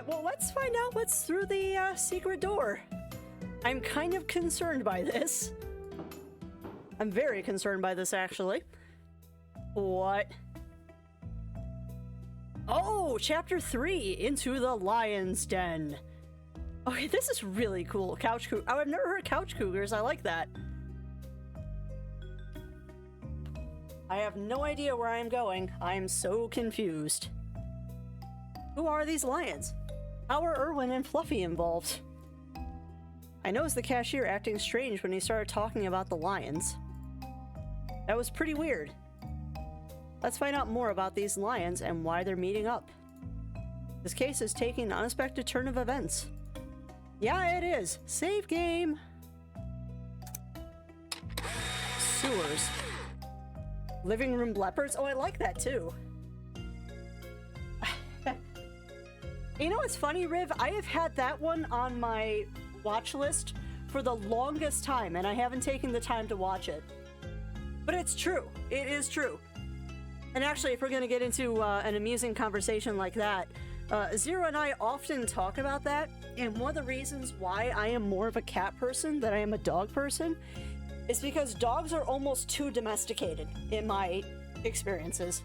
well, let's find out what's through the secret door. I'm kind of concerned by this. I'm very concerned by this, actually. What? Oh, Chapter 3, Into the Lion's Den. Okay, this is really cool. Couch Cougars. Oh, I've never heard Couch Cougars. I like that. I have no idea where I'm going. I'm so confused. Who are these lions? How are Erwin and Fluffy involved? I noticed the cashier acting strange when he started talking about the lions. That was pretty weird. Let's find out more about these lions and why they're meeting up. This case is taking an unexpected turn of events. Yeah, it is. Save game. Sewers. Living room leopards? Oh, I like that too. You know what's funny, Riv? I have had that one on my watch list for the longest time, and I haven't taken the time to watch it. But it's true. It is true. And actually, if we're going to get into an amusing conversation like that, Zero and I often talk about that, and one of the reasons why I am more of a cat person than I am a dog person is because dogs are almost too domesticated, in my experiences.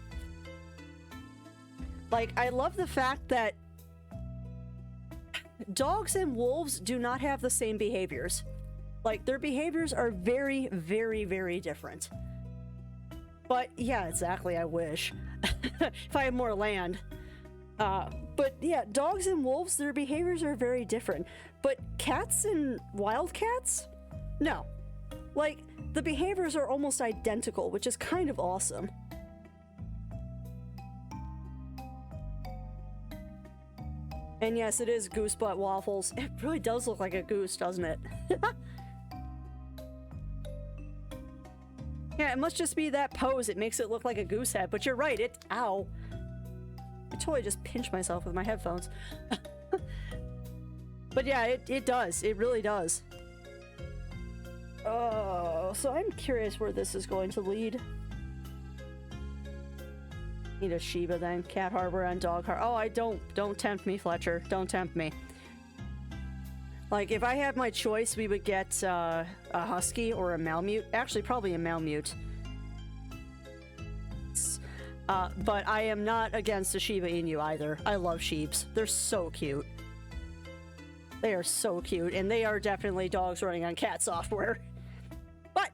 Like, I love the fact that dogs and wolves do not have the same behaviors. Like, their behaviors are very, very, very different. But, yeah, exactly, I wish. If I had more land. But, yeah, dogs and wolves, their behaviors are very different. But cats and wildcats? No. Like, the behaviors are almost identical, which is kind of awesome. And yes, it is goose butt waffles. It really does look like a goose, doesn't it? Yeah, it must just be that pose. It makes it look like a goose head, but you're right. Ow. I totally just pinched myself with my headphones. But yeah, it does. It really does. Oh, so I'm curious where this is going to lead. Need a Shiba then. Cat Harbor and Dog Harbor. Oh, don't tempt me, Fletcher. Don't tempt me. Like, if I had my choice, we would get a Husky or a Malamute. Actually, probably a Malamute. But I am not against a Shiba Inu either. I love sheeps. They're so cute. They are so cute, and they are definitely dogs running on cat software. But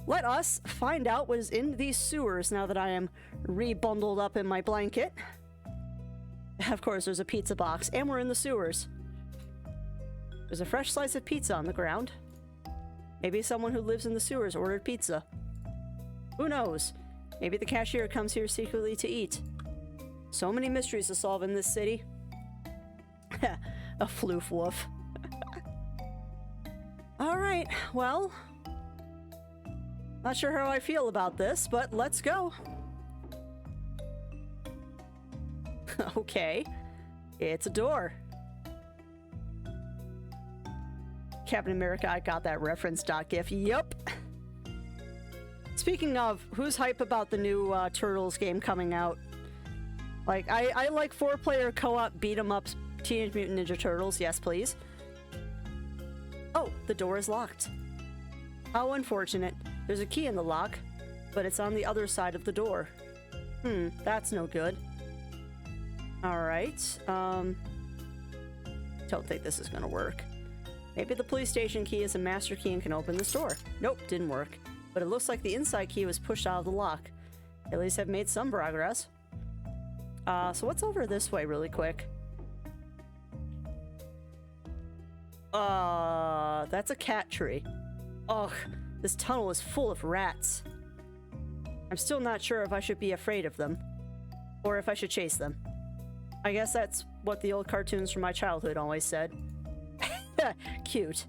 let us find out what is in these sewers now that I am rebundled up in my blanket. Of course, there's a pizza box, and we're in the sewers. There's a fresh slice of pizza on the ground. Maybe someone who lives in the sewers ordered pizza. Who knows? Maybe the cashier comes here secretly to eat. So many mysteries to solve in this city. A floof woof. Alright, well... Not sure how I feel about this, but let's go. Okay. It's a door. Captain America, I got that reference, .gif. Yup. Speaking of, who's hype about the new Turtles game coming out? Like, I like 4-player co-op beat-em-ups Teenage Mutant Ninja Turtles. Yes, please. Oh, the door is locked. How unfortunate. There's a key in the lock, but it's on the other side of the door. That's no good. Alright, don't think this is gonna work. Maybe the police station key is a master key and can open this door. Nope, didn't work. But it looks like the inside key was pushed out of the lock. At least I've made some progress. So what's over this way really quick? That's a cat tree. Ugh, this tunnel is full of rats. I'm still not sure if I should be afraid of them. Or if I should chase them. I guess that's what the old cartoons from my childhood always said. Cute.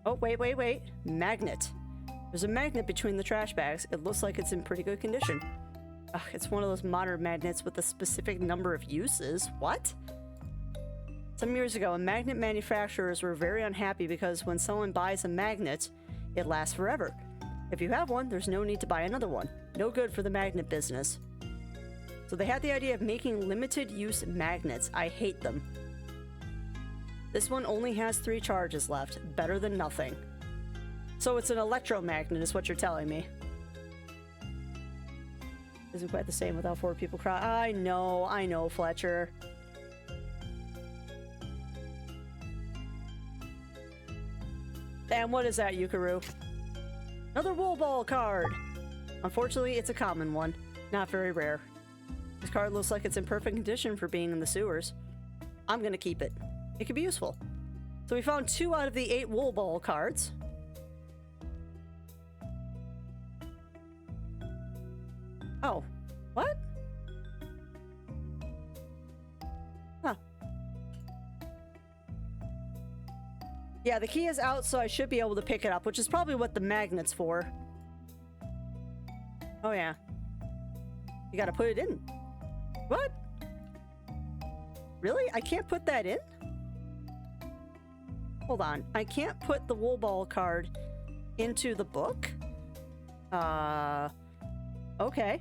Oh, wait. Magnet. There's a magnet between the trash bags. It looks like it's in pretty good condition. Ugh, it's one of those modern magnets with a specific number of uses. What? Some years ago, magnet manufacturers were very unhappy because when someone buys a magnet, it lasts forever. If you have one, there's no need to buy another one. No good for the magnet business. So they had the idea of making limited use magnets. I hate them. This one only has 3 charges left. Better than nothing. So it's an electromagnet is what you're telling me. Isn't quite the same without 4 people cry. I know, Fletcher. And what is that, Yukaru? Another wool ball card! Unfortunately, it's a common one. Not very rare. This card looks like it's in perfect condition for being in the sewers. I'm gonna keep it. It could be useful. So we found 2 out of the 8 wool ball cards. Oh. What? Huh. Yeah, the key is out, so I should be able to pick it up, which is probably what the magnet's for. Oh, yeah. You gotta put it in. What? Really? I can't put that in? Hold on. I can't put the wool ball card into the book? Okay.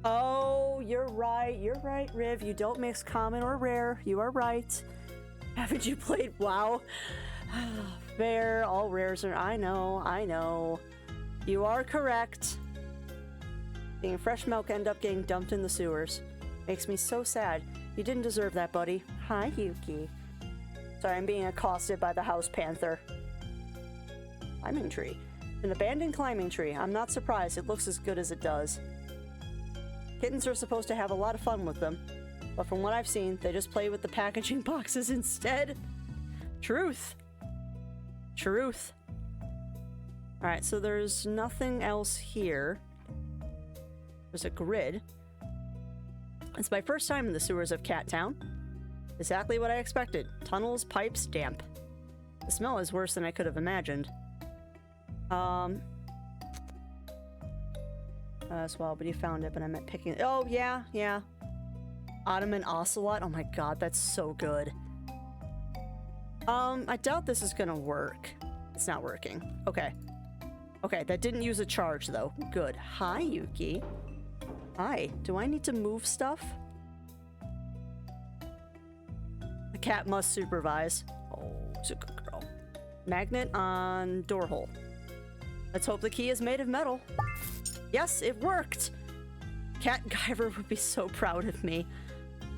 Oh, you're right. You're right, Riv. You don't mix common or rare. You are right. Haven't you played WoW? Fair. All rares are... I know. You are correct. Seeing fresh milk end up getting dumped in the sewers. Makes me so sad. You didn't deserve that, buddy. Hi, Yuki. Sorry, I'm being accosted by the house panther. Climbing tree. An abandoned climbing tree. I'm not surprised. It looks as good as it does. Kittens are supposed to have a lot of fun with them, but from what I've seen, they just play with the packaging boxes instead. Truth. Truth. Alright, so there's nothing else here. There's a grid. It's my first time in the sewers of Cat Town. Exactly what I expected. Tunnels, pipes, damp. The smell is worse than I could have imagined. As well, but you found it, but I meant picking it. Oh, yeah. Ottoman Ocelot. Oh my god, that's so good. I doubt this is gonna work. It's not working. Okay. Okay, that didn't use a charge, though. Good. Hi, Yuki. Hi. Do I need to move stuff? The cat must supervise. Oh, she's a good girl. Magnet on door hole. Let's hope the key is made of metal. Yes, it worked! Cat Guyver would be so proud of me.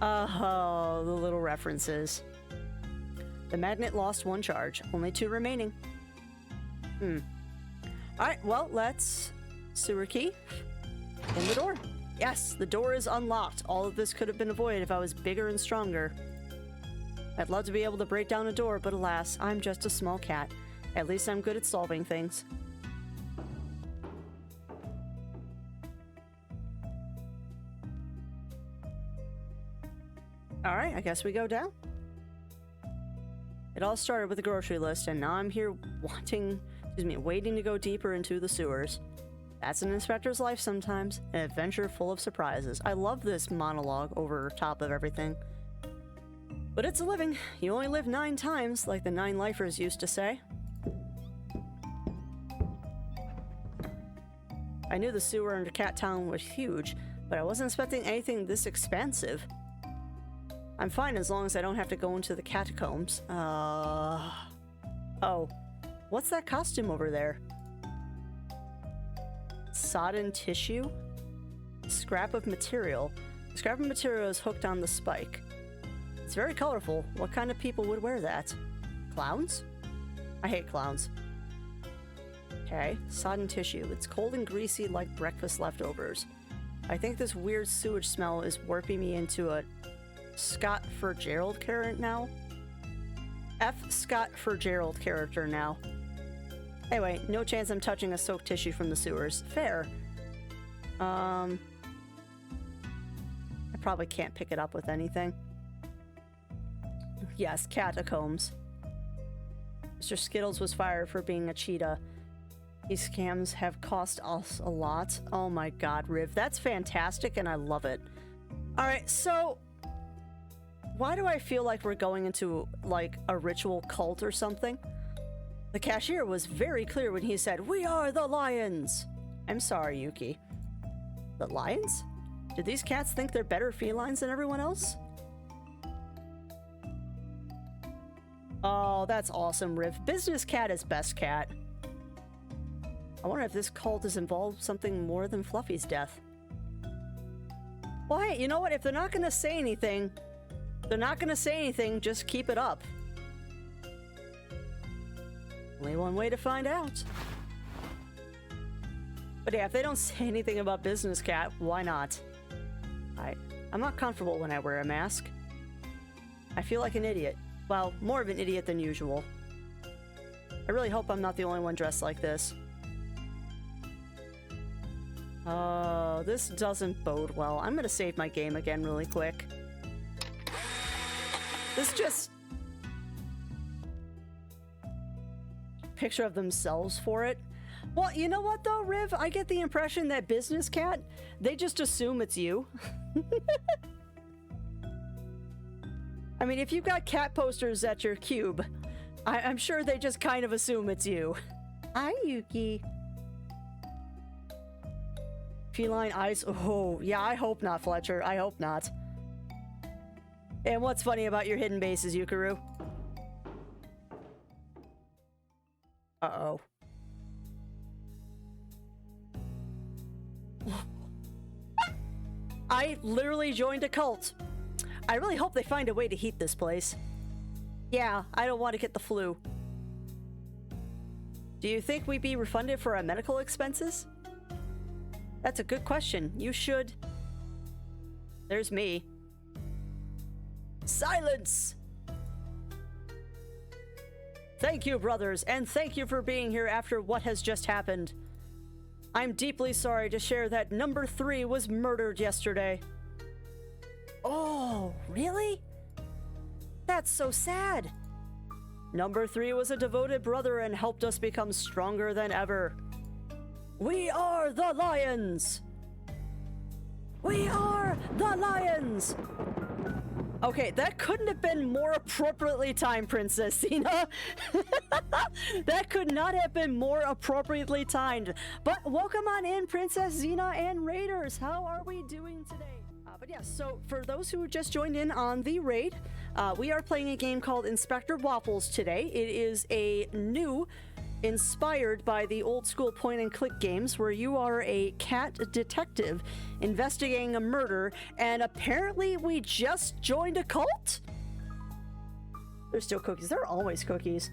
Oh, the little references. The magnet lost 1 charge. Only 2 remaining. Alright, well, let's... Sewer key. In the door. Yes, the door is unlocked. All of this could have been avoided if I was bigger and stronger. I'd love to be able to break down a door, but alas, I'm just a small cat. At least I'm good at solving things. Alright, I guess we go down. It all started with a grocery list, and now I'm here waiting to go deeper into the sewers. That's an inspector's life sometimes. An adventure full of surprises. I love this monologue over top of everything. But it's a living. You only live 9 times, like the 9 lifers used to say. I knew the sewer under Cat Town was huge, but I wasn't expecting anything this expansive. I'm fine as long as I don't have to go into the catacombs. Oh. What's that costume over there? Sodden tissue? Scrap of material. The scrap of material is hooked on the spike. It's very colorful. What kind of people would wear that? Clowns? I hate clowns. Okay, sodden tissue. It's cold and greasy like breakfast leftovers. I think this weird sewage smell is warping me into a Scott Fitzgerald character now. Scott Fitzgerald character now. Anyway, no chance I'm touching a soaked tissue from the sewers. Fair. I probably can't pick it up with anything. Yes, catacombs. Mr. Skittles was fired for being a cheetah. These scams have cost us a lot. Oh my god, Riv. That's fantastic and I love it. Alright, so... why do I feel like we're going into, like, a ritual cult or something? The cashier was very clear when he said, "We are the lions!" I'm sorry, Yuki. The lions? Do these cats think they're better felines than everyone else? Oh, that's awesome, Riv. Business cat is best cat. I wonder if this cult has involved something more than Fluffy's death. Well, hey, you know what? If they're not gonna say anything, just keep it up. Only one way to find out. But yeah, if they don't say anything about Business Cat, why not? I'm not comfortable when I wear a mask. I feel like an idiot. Well, more of an idiot than usual. I really hope I'm not the only one dressed like this. Oh, this doesn't bode well. I'm gonna save my game again really quick. This just... picture of themselves for it. Well, you know what though, Riv? I get the impression that Business Cat, they just assume it's you. I mean, if you've got cat posters at your cube, I'm sure they just kind of assume it's you. Hi, Yuki. Feline eyes. Oh, yeah, I hope not, Fletcher. I hope not. And what's funny about your hidden bases, Yukaru? Uh-oh. I literally joined a cult. I really hope they find a way to heat this place. Yeah, I don't want to get the flu. Do you think we'd be refunded for our medical expenses? That's a good question. You should. There's me. Silence! Thank you, brothers, and thank you for being here after what has just happened. I'm deeply sorry to share that number 3 was murdered yesterday. Oh, really? That's so sad. Number 3 was a devoted brother and helped us become stronger than ever. We are the Lions! We are the Lions! Okay, that couldn't have been more appropriately timed, Princess Xena. That could not have been more appropriately timed. But welcome on in, Princess Xena and Raiders. How are we doing today? But yeah, so for those who just joined in on the raid, we are playing a game called Inspector Waffles today. It is a new, inspired by the old school point and click games where you are a cat detective investigating a murder, and apparently we just joined a cult? There's still cookies. There are always cookies.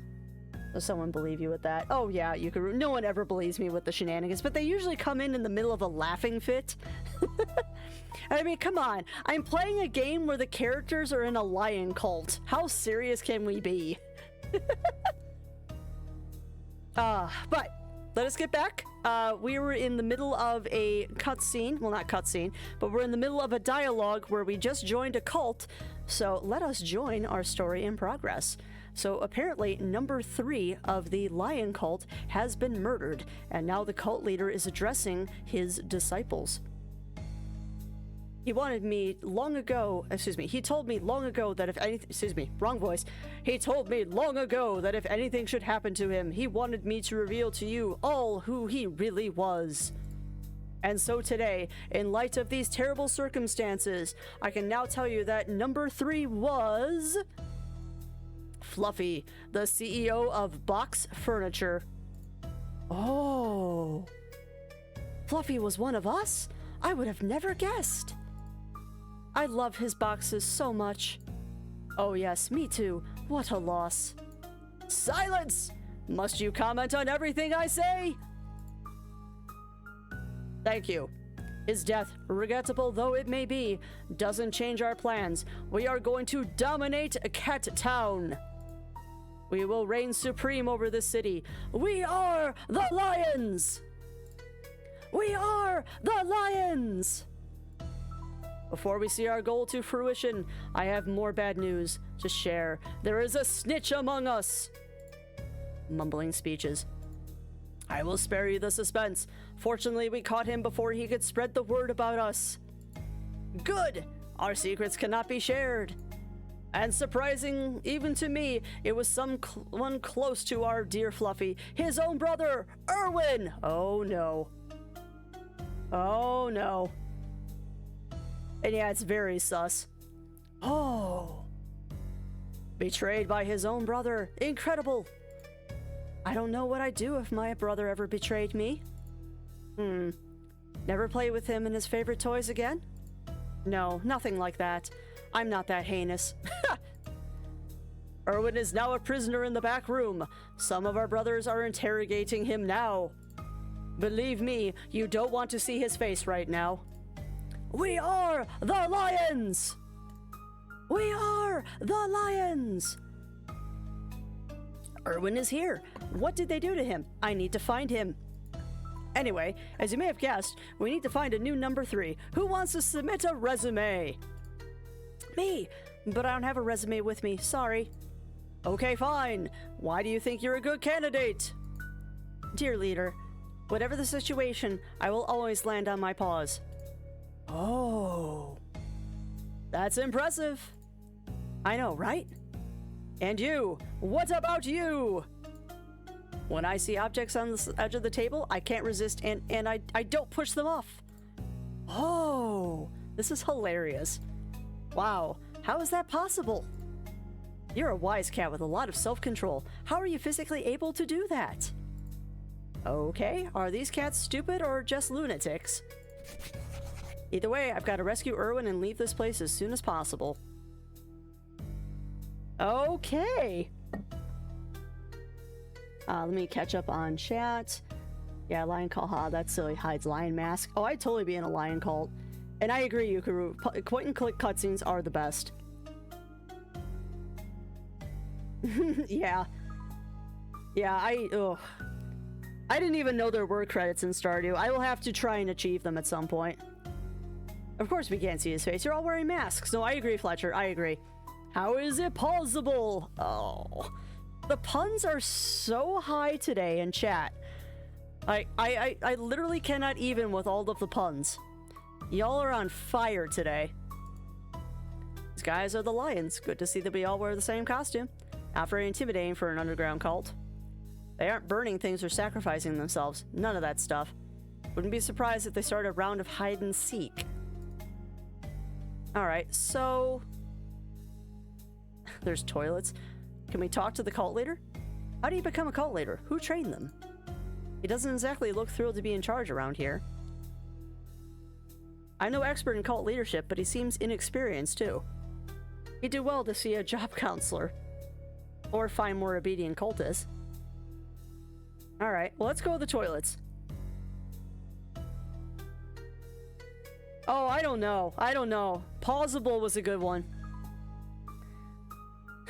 Does someone believe you with that? Oh yeah, Yukaru. No one ever believes me with the shenanigans, but they usually come in the middle of a laughing fit. I mean, come on. I'm playing a game where the characters are in a lion cult. How serious can we be? But let us get back. We were in the middle of a cutscene. Well, not cutscene, but we're in the middle of a dialogue where we just joined a cult. So let us join our story in progress. So apparently number 3 of the lion cult has been murdered, and now the cult leader is addressing his disciples. He wanted me long ago, he told me long ago that if anything, wrong voice. He told me long ago that if anything should happen to him, he wanted me to reveal to you all who he really was. And so today, in light of these terrible circumstances, I can now tell you that number 3 was... Fluffy, the CEO of Box Furniture. Oh. Fluffy was one of us? I would have never guessed. I love his boxes so much. Oh yes, me too. What a loss. Silence! Must you comment on everything I say? Thank you. His death, regrettable though it may be, doesn't change our plans. We are going to dominate Cat Town. We will reign supreme over this city. We are the Lions! We are the Lions! Before we see our goal to fruition, I have more bad news to share. There is a snitch among us. Mumbling speeches. I will spare you the suspense. Fortunately, we caught him before he could spread the word about us. Good! Our secrets cannot be shared. And surprising, even to me, it was someone close to our dear Fluffy, his own brother, Erwin! Oh no. Oh no. And yeah, it's very sus. Oh. Betrayed by his own brother. Incredible. I don't know what I'd do if my brother ever betrayed me. Never play with him and his favorite toys again? No, nothing like that. I'm not that heinous. Erwin is now a prisoner in the back room. Some of our brothers are interrogating him now. Believe me, you don't want to see his face right now. We are the Lions! We are the Lions! Erwin is here. What did they do to him? I need to find him. Anyway, as you may have guessed, we need to find a new number 3. Who wants to submit a resume? Me, but I don't have a resume with me, sorry. Okay, fine. Why do you think you're a good candidate? Dear leader, whatever the situation, I will always land on my paws. Oh. That's impressive. I know, right? And you, what about you? When I see objects on the edge of the table, I can't resist and I don't push them off. Oh, this is hilarious. Wow, how is that possible? You're a wise cat with a lot of self-control. How are you physically able to do that? Okay, are these cats stupid or just lunatics? Either way, I've got to rescue Erwin and leave this place as soon as possible. Okay. Let me catch up on chat. Yeah, lion call. Ha, that's silly. Hides lion mask. Oh, I'd totally be in a lion cult. And I agree, Yukuru. Point and click cutscenes are the best. Yeah. Yeah, I didn't even know there were credits in Stardew. I will have to try and achieve them at some point. Of course we can't see his face. You're all wearing masks. No, I agree, Fletcher. I agree. How is it possible? Oh. The puns are so high today in chat. I literally cannot even with all of the puns. Y'all are on fire today. These guys are the Lions. Good to see that we all wear the same costume. Not very intimidating for an underground cult. They aren't burning things or sacrificing themselves. None of that stuff. Wouldn't be surprised if they started a round of hide and seek. Alright, so... There's toilets. Can we talk to the cult leader? How do you become a cult leader? Who trained them? He doesn't exactly look thrilled to be in charge around here. I'm no expert in cult leadership, but he seems inexperienced too. He'd do well to see a job counselor. Or find more obedient cultists. Alright, well, let's go to the toilets. Oh, I don't know. I don't know. Pausable was a good one.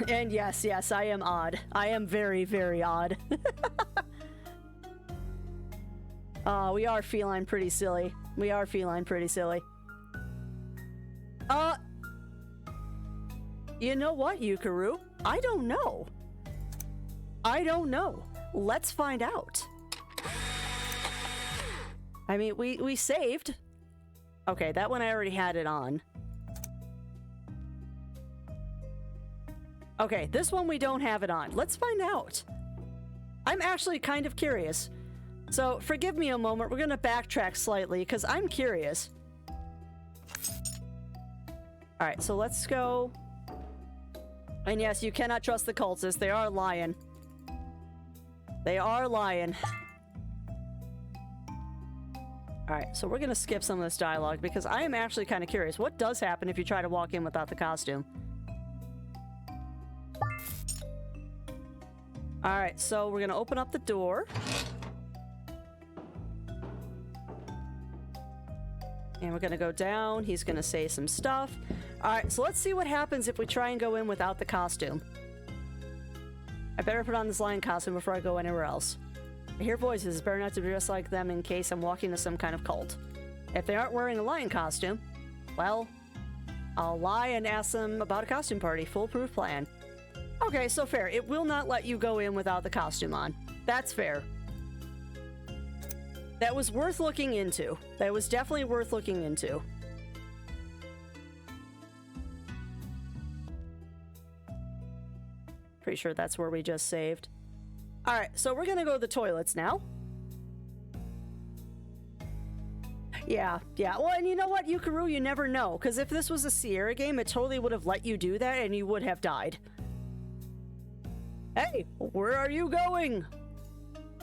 And yes, I am odd. I am very, very odd. We are feline pretty silly. We are feline pretty silly. You know what, Yukuru? I don't know. I don't know. Let's find out. I mean, we saved. Okay, that one I already had it on. Okay, this one we don't have it on. Let's find out. I'm actually kind of curious. So, forgive me a moment. We're gonna backtrack slightly, because I'm curious. Alright, so let's go. And yes, you cannot trust the cultists. They are lying. They are lying. Alright, so we're gonna skip some of this dialogue, because I am actually kind of curious. What does happen if you try to walk in without the costume? Alright, so we're gonna open up the door. And we're gonna go down. He's gonna say some stuff. Alright, so let's see what happens if we try and go in without the costume. I better put on this lion costume before I go anywhere else. I hear voices. Better not to be just like them in case I'm walking to some kind of cult. If they aren't wearing a lion costume, well, I'll lie and ask them about a costume party. Foolproof plan. Okay, so fair. It will not let you go in without the costume on. That's fair. That was worth looking into. That was definitely worth looking into. Pretty sure that's where we just saved. Alright, so we're gonna go to the toilets now. Yeah, yeah. Well, and you know what, Yukaru, you never know. Because if this was a Sierra game, it totally would have let you do that and you would have died. Hey, where are you going?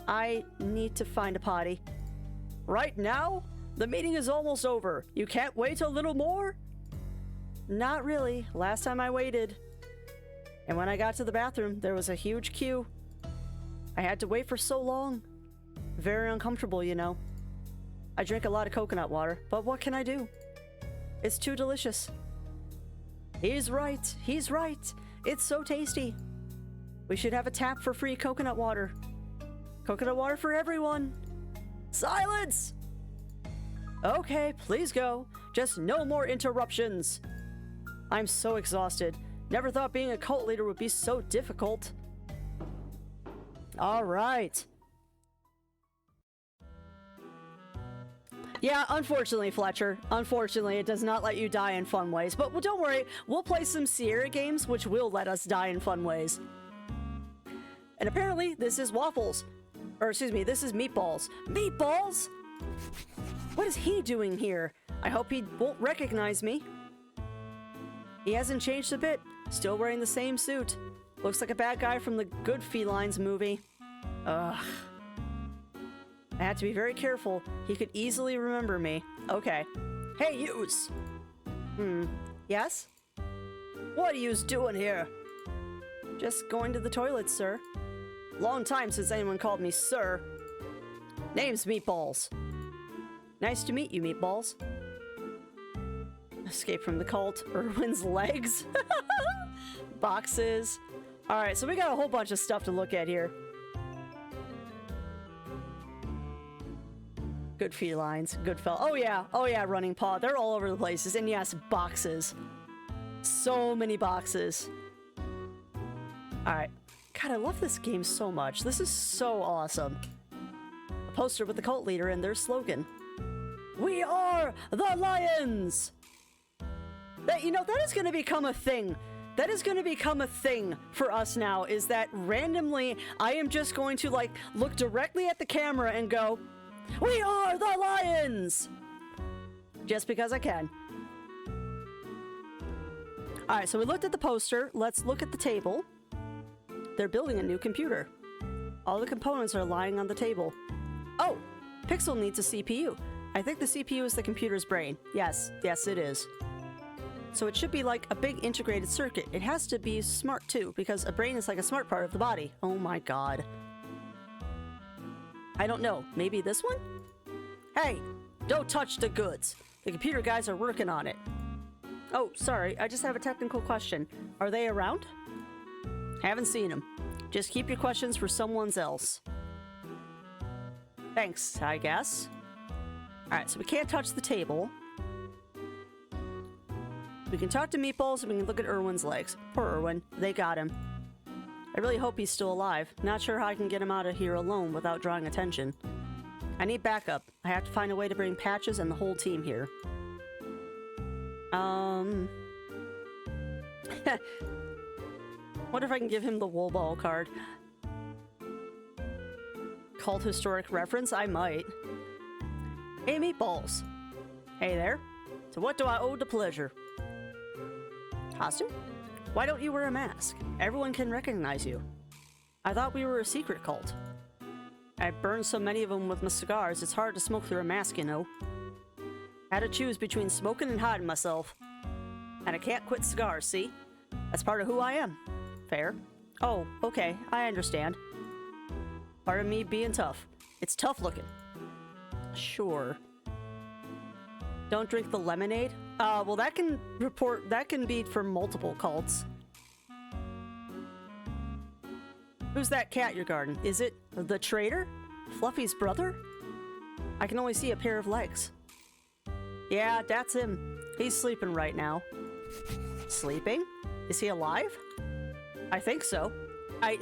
I need to find a potty. Right now? The meeting is almost over. You can't wait a little more? Not really. Last time I waited. And when I got to the bathroom, there was a huge queue. I had to wait for so long. Very uncomfortable, you know. I drink a lot of coconut water, but what can I do? It's too delicious. He's right. He's right. It's so tasty. We should have a tap for free coconut water. Coconut water for everyone. Silence! Okay, please go. Just no more interruptions. I'm so exhausted. Never thought being a cult leader would be so difficult. All right. Yeah, unfortunately, Fletcher. Unfortunately, it does not let you die in fun ways. But well, don't worry, we'll play some Sierra games which will let us die in fun ways. And apparently, this is Waffles. Or excuse me, this is Meatballs. Meatballs? What is he doing here? I hope he won't recognize me. He hasn't changed a bit. Still wearing the same suit. Looks like a bad guy from the Good Felines movie. Ugh. I have to be very careful. He could easily remember me. Okay. Hey, yous! Yes? What are yous doing here? Just going to the toilet, sir. Long time since anyone called me sir. Name's Meatballs. Nice to meet you, Meatballs. Escape from the cult. Erwin's legs. Boxes. Alright, so we got a whole bunch of stuff to look at here. Good felines. Good Oh yeah. Oh yeah, Running Paw. They're all over the places. And yes, boxes. So many boxes. Alright. God, I love this game so much. This is so awesome. A poster with the cult leader and their slogan. We are the Lions! That, you know, that is going to become a thing. That is going to become a thing for us now, is that randomly I am just going to, like, look directly at the camera and go, we are the Lions! Just because I can. Alright, so we looked at the poster. Let's look at the table. They're building a new computer. All the components are lying on the table. Oh! Pixel needs a CPU. I think the CPU is the computer's brain. Yes, yes it is. So it should be like a big integrated circuit. It has to be smart too, because a brain is like a smart part of the body. Oh my god. I don't know. Maybe this one? Hey! Don't touch the goods! The computer guys are working on it. Oh, sorry. I just have a technical question. Are they around? Haven't seen them. Just keep your questions for someone else. Thanks, I guess. Alright, so we can't touch the table. We can talk to Meatballs and we can look at Erwin's legs. Poor Erwin. They got him. I really hope he's still alive. Not sure how I can get him out of here alone without drawing attention. I need backup. I have to find a way to bring Patches and the whole team here. What if I can give him the wool ball card? Cult historic reference? I might. Hey, Meatballs. Hey there. So what do I owe the pleasure? Costume? Why don't you wear a mask? Everyone can recognize you. I thought we were a secret cult. I burned so many of them with my cigars, it's hard to smoke through a mask, you know. Had to choose between smoking and hiding myself. And I can't quit cigars, see? That's part of who I am. Fair. Oh, okay, I understand. Part of me being tough. It's tough looking. Sure. Don't drink the lemonade? Well that can be for multiple cults. Who's that cat you're guarding? Is it the traitor? Fluffy's brother? I can only see a pair of legs. Yeah, that's him. He's sleeping right now. Sleeping? Is he alive? I think so. I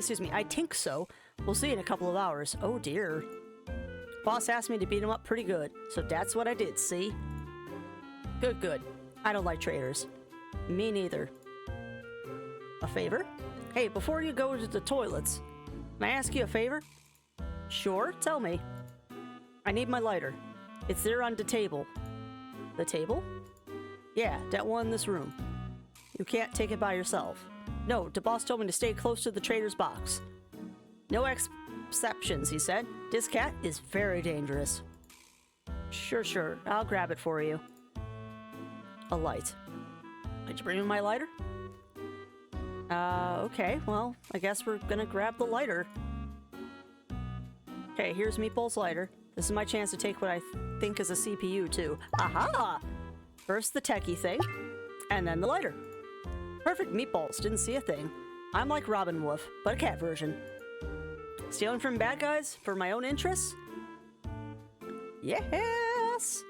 think so. We'll see in a couple of hours. Oh dear. Boss asked me to beat him up pretty good, so that's what I did, see? Good, good. I don't like traitors. Me neither. A favor? Hey, before you go to the toilets, can I ask you a favor? Sure, tell me. I need my lighter. It's there on the table. The table? Yeah, that one in this room. You can't take it by yourself. No, the boss told me to stay close to the trader's box. No exceptions, he said. This cat is very dangerous. Sure. I'll grab it for you. A light. Did you bring me my lighter? Okay, well, I guess we're gonna grab the lighter. Okay, here's Meatball's lighter. This is my chance to take what I think is a CPU, too. Aha! First the techie thing, and then the lighter. Perfect Meatballs, didn't see a thing. I'm like Robin Wolf, but a cat version. Stealing from bad guys for my own interests? Yes!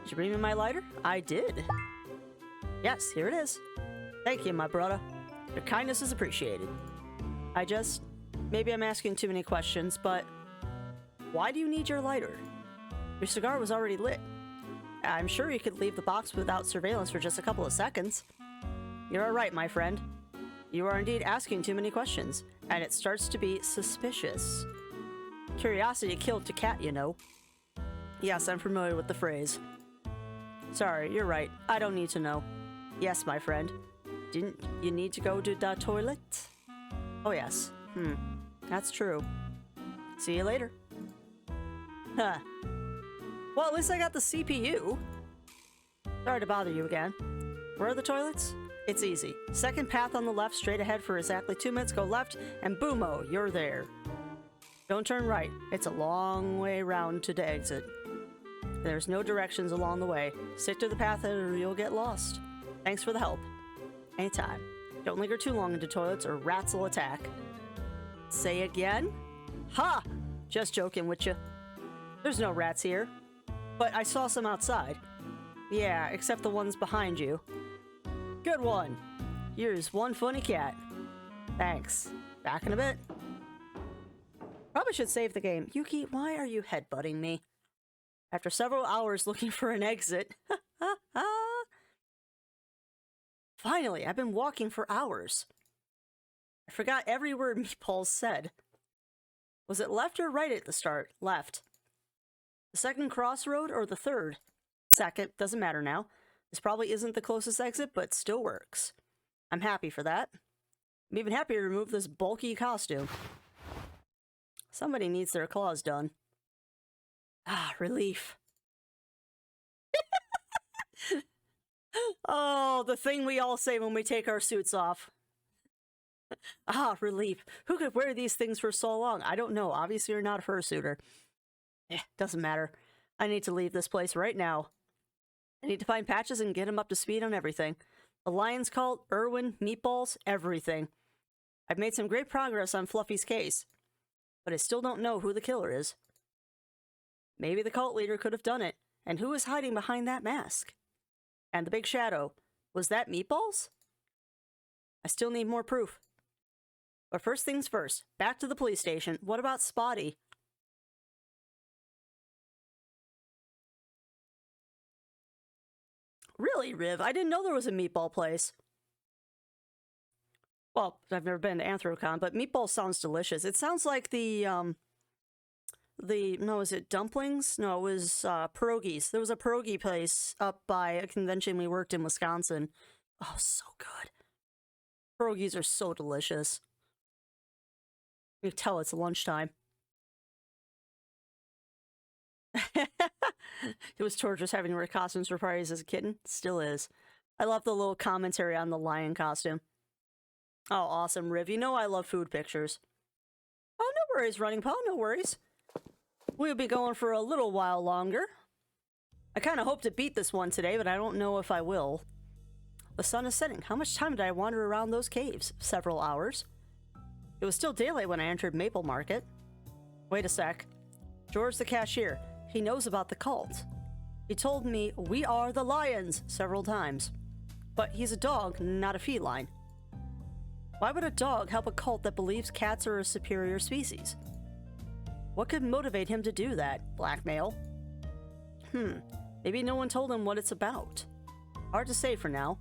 Did you bring me my lighter? I did. Yes, here it is. Thank you, my brother. Your kindness is appreciated. Maybe I'm asking too many questions, but why do you need your lighter? Your cigar was already lit. I'm sure you could leave the box without surveillance for just a couple of seconds. You're right, my friend. You are indeed asking too many questions, and it starts to be suspicious. Curiosity killed the cat, you know. Yes, I'm familiar with the phrase. Sorry, you're right. I don't need to know. Yes, my friend. Didn't you need to go to the toilet? Oh, yes. That's true. See you later. Huh. Well, at least I got the CPU. Sorry to bother you again. Where are the toilets? It's easy. Second path on the left, straight ahead for exactly 2 minutes, go left, and boom-o, you're there. Don't turn right. It's a long way round to the exit. There's no directions along the way. Stick to the path or you'll get lost. Thanks for the help. Anytime. Don't linger too long into toilets or rats will attack. Say again? Ha! Just joking with you. There's no rats here. But I saw some outside. Yeah, except the ones behind you. Good one. Here's one funny cat. Thanks. Back in a bit. Probably should save the game. Yuki, why are you headbutting me? After several hours looking for an exit. Finally, I've been walking for hours. I forgot every word Meatballs said. Was it left or right at the start? Left. The second crossroad or the third? Second, doesn't matter now. This probably isn't the closest exit, but still works. I'm happy for that. I'm even happier to remove this bulky costume. Somebody needs their claws done. Ah, relief. Oh, the thing we all say when we take our suits off. Ah, relief. Who could wear these things for so long? I don't know. Obviously, you're not a fursuiter. Doesn't matter. I need to leave this place right now. I need to find Patches and get him up to speed on everything. The Lion's Cult, Irwin, Meatballs, everything. I've made some great progress on Fluffy's case, but I still don't know who the killer is. Maybe the cult leader could have done it, and who is hiding behind that mask? And the big shadow, was that Meatballs? I still need more proof. But first things first, back to the police station. What about Spotty? Really, Riv? I didn't know there was a meatball place. Well, I've never been to Anthrocon, but meatball sounds delicious. It sounds like no, is it dumplings? No, it was pierogies. There was a pierogi place up by a convention we worked in Wisconsin. Oh, so good. Pierogies are so delicious. You can tell it's lunchtime. It was torturous having to wear costumes for parties as a kitten. Still is. I love the little commentary on the lion costume. Oh, awesome, Riv. You know I love food pictures. Oh, no worries, Running Paw. No worries. We'll be going for a little while longer. I kind of hope to beat this one today, but I don't know if I will. The sun is setting. How much time did I wander around those caves? Several hours. It was still daylight when I entered Maple Market. Wait a sec. George the cashier. He knows about the cult. He told me, "We are the lions," several times. But he's a dog, not a feline. Why would a dog help a cult that believes cats are a superior species? What could motivate him to do that? Blackmail? Maybe no one told him what it's about. Hard to say for now.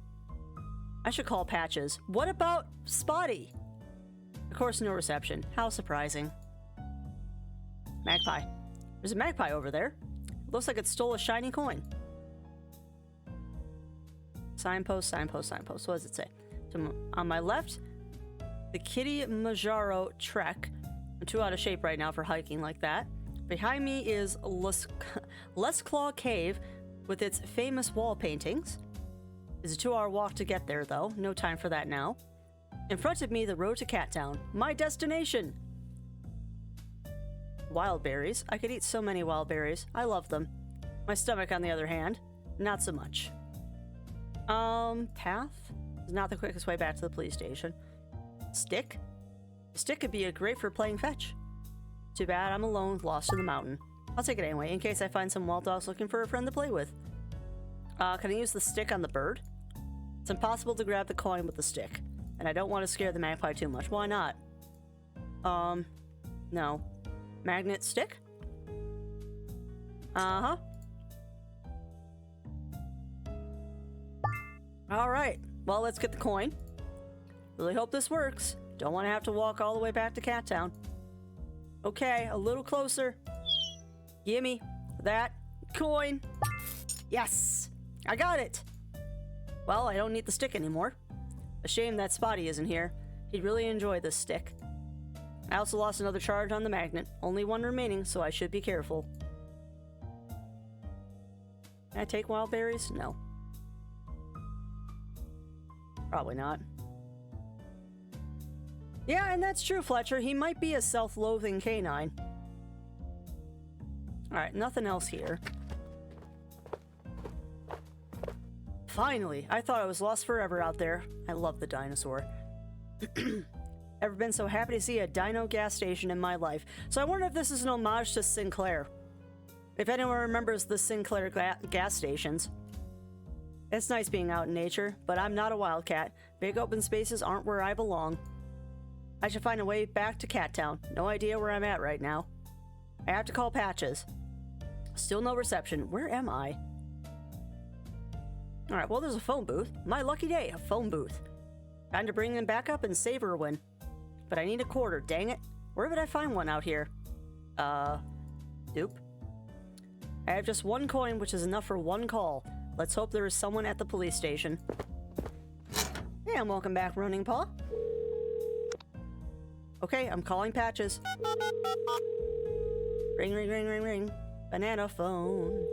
I should call Patches. What about Spotty? Of course, no reception. How surprising. Magpie. There's a magpie over there. Looks like it stole a shiny coin. Signpost, signpost, signpost. What does it say? So on my left, the Kilimanjaro Trek. I'm too out of shape right now for hiking like that. Behind me is Les Claw Cave with its famous wall paintings. It's a 2-hour walk to get there, though. No time for that now. In front of me, the road to Cat Town. My destination! Wild berries. I could eat so many wild berries. I love them. My stomach, on the other hand, not so much. Path is not the quickest way back to the police station. Stick? A stick could be great for playing fetch. Too bad I'm alone, lost in the mountain. I'll take it anyway, in case I find some wild dogs looking for a friend to play with. Can I use the stick on the bird? It's impossible to grab the coin with the stick, and I don't want to scare the magpie too much. Why not? No. Magnet stick? Uh-huh. Alright, well, let's get the coin. Really hope this works. Don't want to have to walk all the way back to Cat Town. Okay, a little closer. Gimme that coin. Yes! I got it! Well, I don't need the stick anymore. A shame that Spotty isn't here. He'd really enjoy this stick. I also lost another charge on the magnet. Only one remaining, so I should be careful. Can I take wild berries? No. Probably not. Yeah, and that's true, Fletcher. He might be a self-loathing canine. Alright, nothing else here. Finally! I thought I was lost forever out there. I love the dinosaur. Ever been so happy to see a dino gas station in my life. So I wonder if this is an homage to Sinclair. If anyone remembers the Sinclair gas stations. It's nice being out in nature, but I'm not a wildcat. Big open spaces aren't where I belong. I should find a way back to Cat Town. No idea where I'm at right now. I have to call Patches. Still no reception. Where am I? Alright, well, there's a phone booth. My lucky day, a phone booth. Time to bring them back up and save Irwin. But I need a quarter, dang it. Where would I find one out here? Nope. I have just one coin, which is enough for one call. Let's hope there is someone at the police station. Hey, and welcome back, Running Paw. Okay, I'm calling Patches. Ring, ring, ring, ring, ring. Banana phone.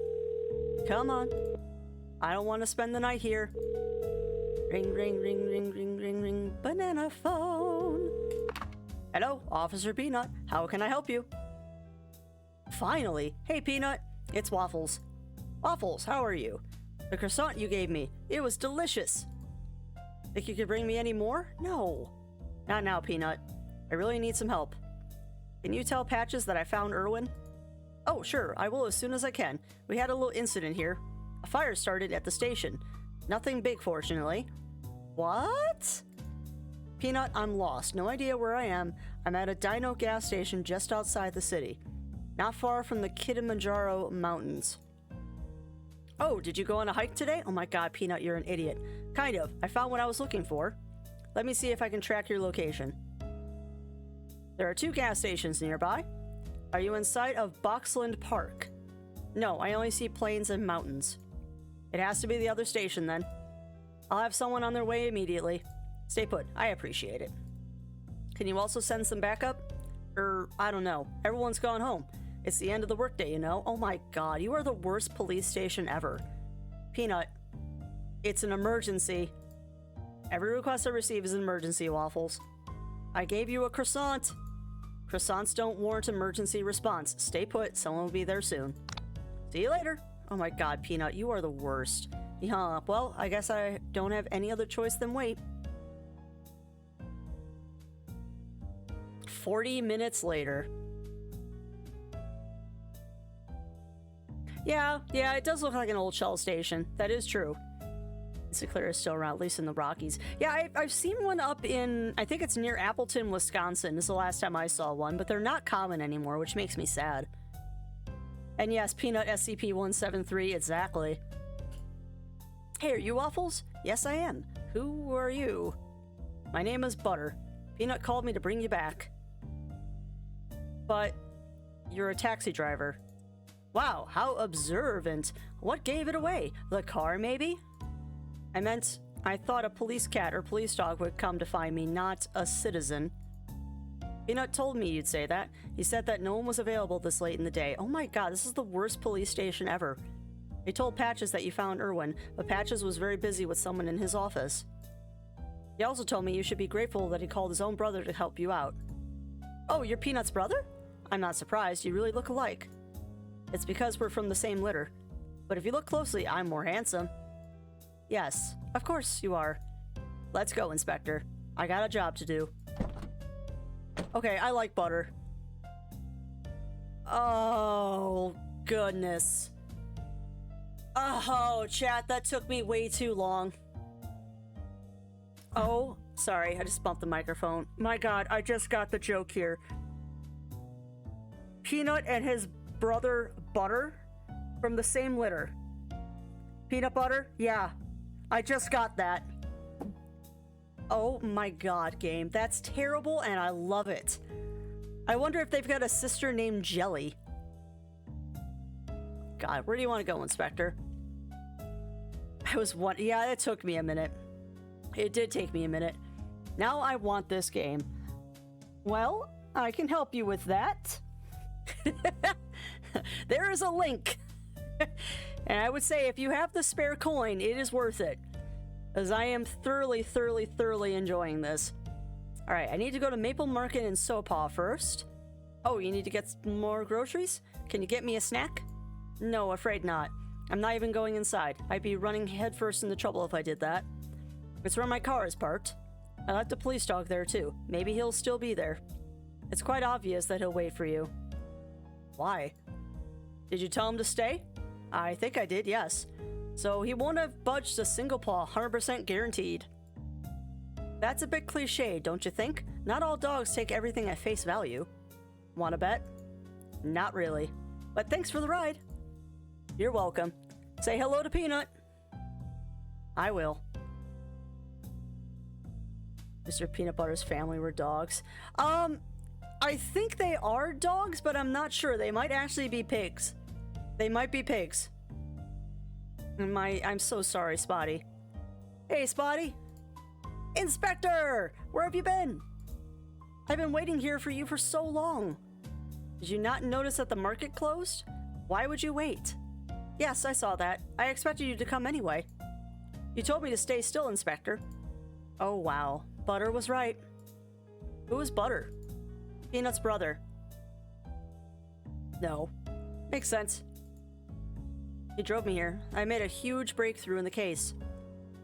Come on. I don't want to spend the night here. Ring, ring, ring, ring, ring, ring, ring. Banana phone. Hello, Officer Peanut. How can I help you? Finally. Hey, Peanut. It's Waffles. Waffles, how are you? The croissant you gave me. It was delicious. Think you could bring me any more? No. Not now, Peanut. I really need some help. Can you tell Patches that I found Irwin? Oh, sure. I will as soon as I can. We had a little incident here. A fire started at the station. Nothing big, fortunately. What? Peanut, I'm lost. No idea where I am. I'm at a dino gas station just outside the city. Not far from the Kilimanjaro Mountains. Oh, did you go on a hike today? Oh my god, Peanut, you're an idiot. Kind of. I found what I was looking for. Let me see if I can track your location. There are 2 gas stations nearby. Are you in sight of Boxland Park? No, I only see plains and mountains. It has to be the other station then. I'll have someone on their way immediately. Stay put. I appreciate it. Can you also send some backup? I don't know. Everyone's gone home. It's the end of the workday, you know? Oh my god, you are the worst police station ever. Peanut, it's an emergency. Every request I receive is an emergency, Waffles. I gave you a croissant. Croissants don't warrant emergency response. Stay put, someone will be there soon. See you later. Oh my god, Peanut, you are the worst. He hung up. Well, I guess I don't have any other choice than wait. 40 minutes later. Yeah, it does look like an old Shell station. That is true. Sinclair is still around, at least in the Rockies. Yeah, I've seen one up in, I think it's near Appleton, Wisconsin. This is the last time I saw one, but they're not common anymore, which makes me sad. And yes, Peanut SCP-173, exactly. Hey, are you Waffles? Yes, I am. Who are you? My name is Butter. Peanut called me to bring you back. But you're a taxi driver. Wow, how observant. What gave it away? The car, maybe? I thought a police cat or police dog would come to find me, not a citizen. Peanut told me you'd say that. He said that no one was available this late in the day. Oh my god, this is the worst police station ever. He told Patches that you found Irwin, but Patches was very busy with someone in his office. He also told me you should be grateful that he called his own brother to help you out. Oh, you're Peanut's brother? I'm not surprised, you really look alike. It's because we're from the same litter. But if you look closely, I'm more handsome. Yes, of course you are. Let's go, Inspector. I got a job to do. Okay, I like butter. Oh, goodness. Oh, chat, that took me way too long. Oh, sorry, I just bumped the microphone. My god, I just got the joke here. Peanut and his brother Butter from the same litter. Peanut butter? Yeah, I just got that. Oh my god, game. That's terrible and I love it. I wonder if they've got a sister named Jelly. God, where do you want to go, Inspector? Yeah, it took me a minute. It did take me a minute. Now I want this game. Well, I can help you with that. There is a link. And I would say if you have the spare coin, it is worth it. As I am thoroughly enjoying this. Alright, I need to go to Maple Market in Sopaw first. Oh, you need to get more groceries? Can you get me a snack? No, afraid not. I'm not even going inside. I'd be running headfirst into trouble if I did that. It's where my car is parked. I left a police dog there too. Maybe he'll still be there. It's quite obvious that he'll wait for you. Why? Did you tell him to stay? I think I did, yes. So he won't have budged a single paw, 100% guaranteed. That's a bit cliche, don't you think? Not all dogs take everything at face value. Wanna bet? Not really. But thanks for the ride. You're welcome. Say hello to Peanut. I will. Mr. Peanut Butter's family were dogs. I think they are dogs, but I'm not sure. They might actually be pigs. They might be pigs. I'm so sorry, Spotty. Hey, Spotty. Inspector! Where have you been? I've been waiting here for you for so long. Did you not notice that the market closed? Why would you wait? Yes, I saw that. I expected you to come anyway. You told me to stay still, Inspector. Oh, wow. Butter was right. Who is Butter? Peanut's brother. No. Makes sense. He drove me here. I made a huge breakthrough in the case.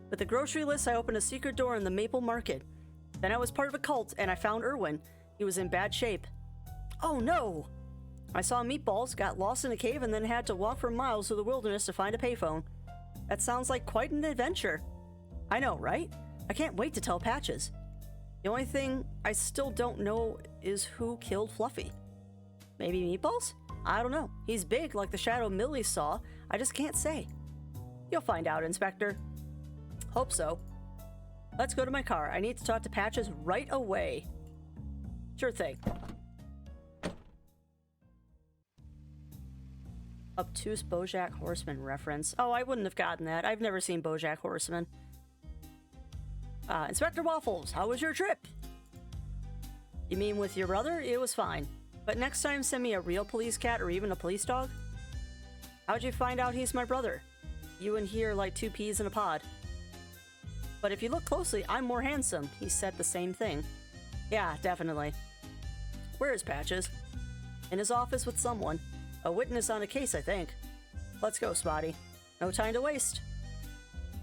With the grocery list, I opened a secret door in the Maple Market. Then I was part of a cult, and I found Irwin. He was in bad shape. Oh no! I saw Meatballs, got lost in a cave, and then had to walk for miles through the wilderness to find a payphone. That sounds like quite an adventure. I know, right? I can't wait to tell Patches. The only thing I still don't know is who killed Fluffy. Maybe Meatballs? I don't know. He's big like the shadow Millie saw. I just can't say. You'll find out, Inspector. Hope so. Let's go to my car. I need to talk to Patches right away. Sure thing. Obtuse BoJack Horseman reference. Oh, I wouldn't have gotten that. I've never seen BoJack Horseman. Inspector Waffles, how was your trip? You mean with your brother? It was fine. But next time send me a real police cat or even a police dog? How'd you find out he's my brother? You and he are like two peas in a pod. But if you look closely, I'm more handsome. He said the same thing. Yeah, definitely. Where is Patches? In his office with someone. A witness on a case, I think. Let's go, Spotty. No time to waste.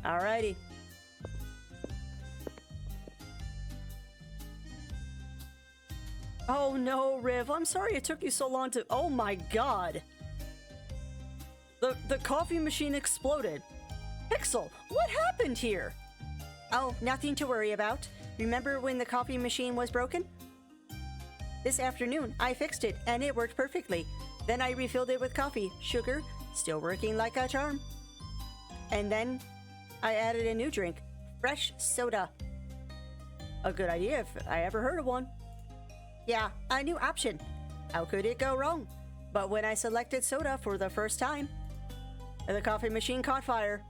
Alrighty. Oh no, Riv. I'm sorry it took you so long to... Oh my god. The coffee machine exploded. Pixel, what happened here? Oh, nothing to worry about. Remember when the coffee machine was broken? This afternoon, I fixed it, and it worked perfectly. Then I refilled it with coffee, sugar, still working like a charm. And then I added a new drink, fresh soda. A good idea if I ever heard of one. Yeah, a new option. How could it go wrong? But when I selected soda for the first time, the coffee machine caught fire.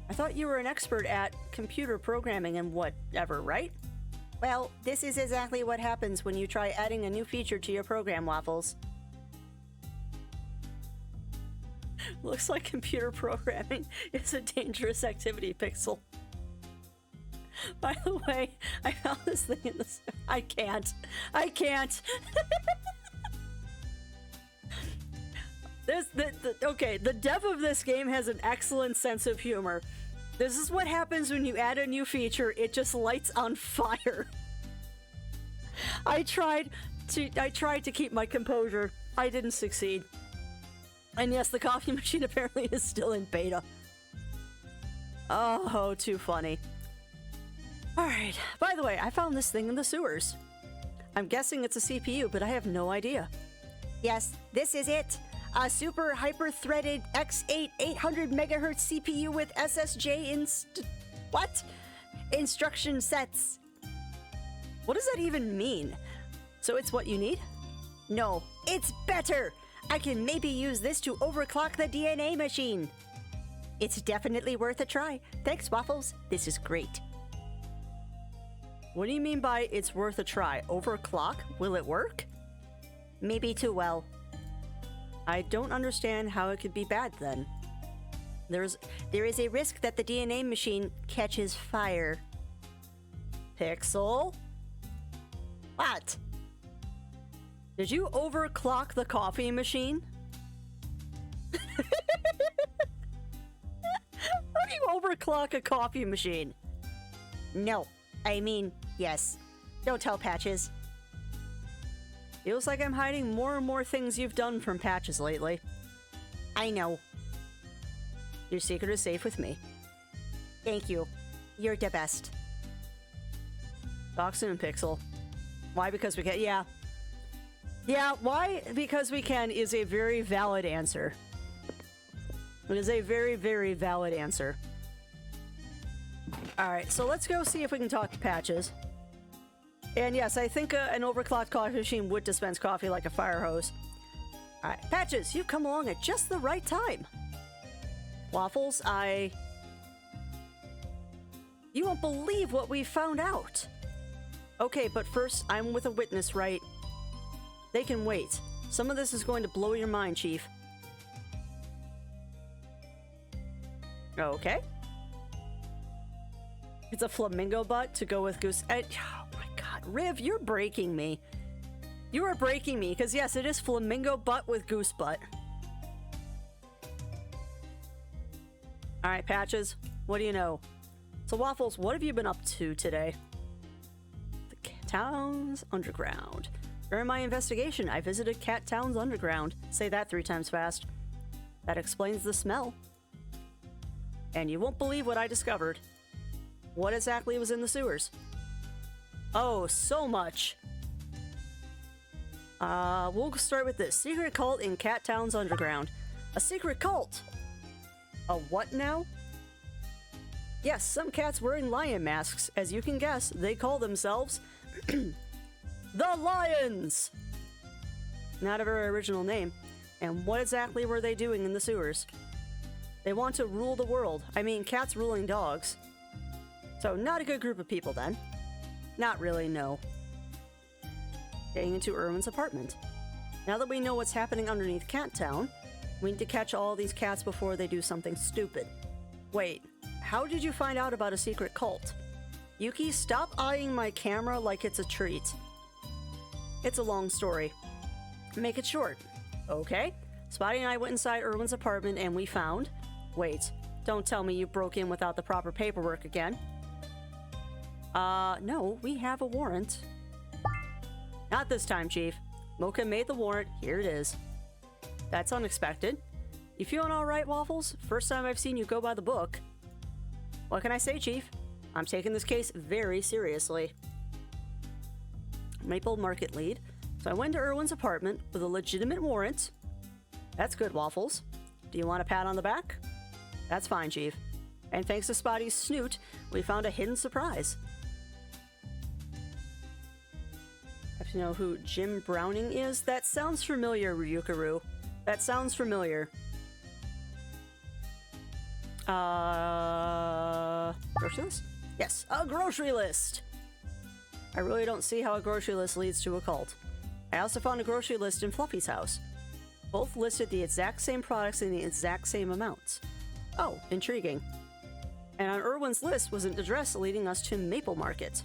I thought you were an expert at computer programming and whatever, right? Well, this is exactly what happens when you try adding a new feature to your program, Waffles. Looks like computer programming is a dangerous activity, Pixel. By the way, I found this thing in this. I can't. Okay, the dev of this game has an excellent sense of humor. This is what happens when you add a new feature, it just lights on fire. I tried to keep my composure. I didn't succeed. And yes, the coffee machine apparently is still in beta. Oh, too funny. Alright, by the way, I found this thing in the sewers. I'm guessing it's a CPU, but I have no idea. Yes, this is it. A super hyper-threaded X8 800 MHz CPU with SSJ what? Instruction sets. What does that even mean? So it's what you need? No, it's better! I can maybe use this to overclock the DNA machine. It's definitely worth a try. Thanks, Waffles. This is great. What do you mean by it's worth a try? Overclock? Will it work? Maybe too well. I don't understand how it could be bad then. There is a risk that the DNA machine catches fire. Pixel? What? Did you overclock the coffee machine? How do you overclock a coffee machine? No. I mean, yes. Don't tell Patches. Feels like I'm hiding more and more things you've done from Patches lately. I know. Your secret is safe with me. Thank you. You're the best. Toxin and Pixel. Why? Because we can? Yeah. Yeah, why? Because we can is a very valid answer. It is a very, very valid answer. Alright, so let's go see if we can talk to Patches. And yes, I think an overclocked coffee machine would dispense coffee like a fire hose. Alright, Patches, you've come along at just the right time. Waffles, You won't believe what we found out. Okay, but first, I'm with a witness, right? They can wait. Some of this is going to blow your mind, Chief. Okay. It's a flamingo butt to go with goose. Oh my god, Riv, you're breaking me. You are breaking me, because yes, it is flamingo butt with goose butt. Alright, Patches, what do you know? So, Waffles, what have you been up to today? The town's underground. During my investigation, I visited Cat Town's underground. Say that 3 times fast. That explains the smell. And you won't believe what I discovered. What exactly was in the sewers? Oh, so much. We'll start with this. Secret cult in Cat Town's underground. A secret cult! A what now? Yes, some cats wearing lion masks. As you can guess, they call themselves the Lions! Not a very original name. And what exactly were they doing in the sewers? They want to rule the world. I mean, cats ruling dogs. So, not a good group of people then. Not really, no. Getting into Erwin's apartment. Now that we know what's happening underneath Cat Town, we need to catch all these cats before they do something stupid. Wait, how did you find out about a secret cult? Yuki, stop eyeing my camera like it's a treat. It's a long story. Make it short. Okay. Spotty and I went inside Erwin's apartment and we found... Wait, don't tell me you broke in without the proper paperwork again. No, we have a warrant. Not this time, Chief. Mocha made the warrant. Here it is. That's unexpected. You feeling alright, Waffles? First time I've seen you go by the book. What can I say, Chief? I'm taking this case very seriously. Maple Market lead. So I went to Erwin's apartment with a legitimate warrant. That's good, Waffles. Do you want a pat on the back? That's fine, Chief. And thanks to Spotty's snoot, we found a hidden surprise. If you know who Jim Browning is, that sounds familiar, Ryukaru. That sounds familiar. Grocery list? Yes, a grocery list! I really don't see how a grocery list leads to a cult. I also found a grocery list in Fluffy's house. Both listed the exact same products in the exact same amounts. Oh, intriguing. And on Erwin's list was an address leading us to Maple Market.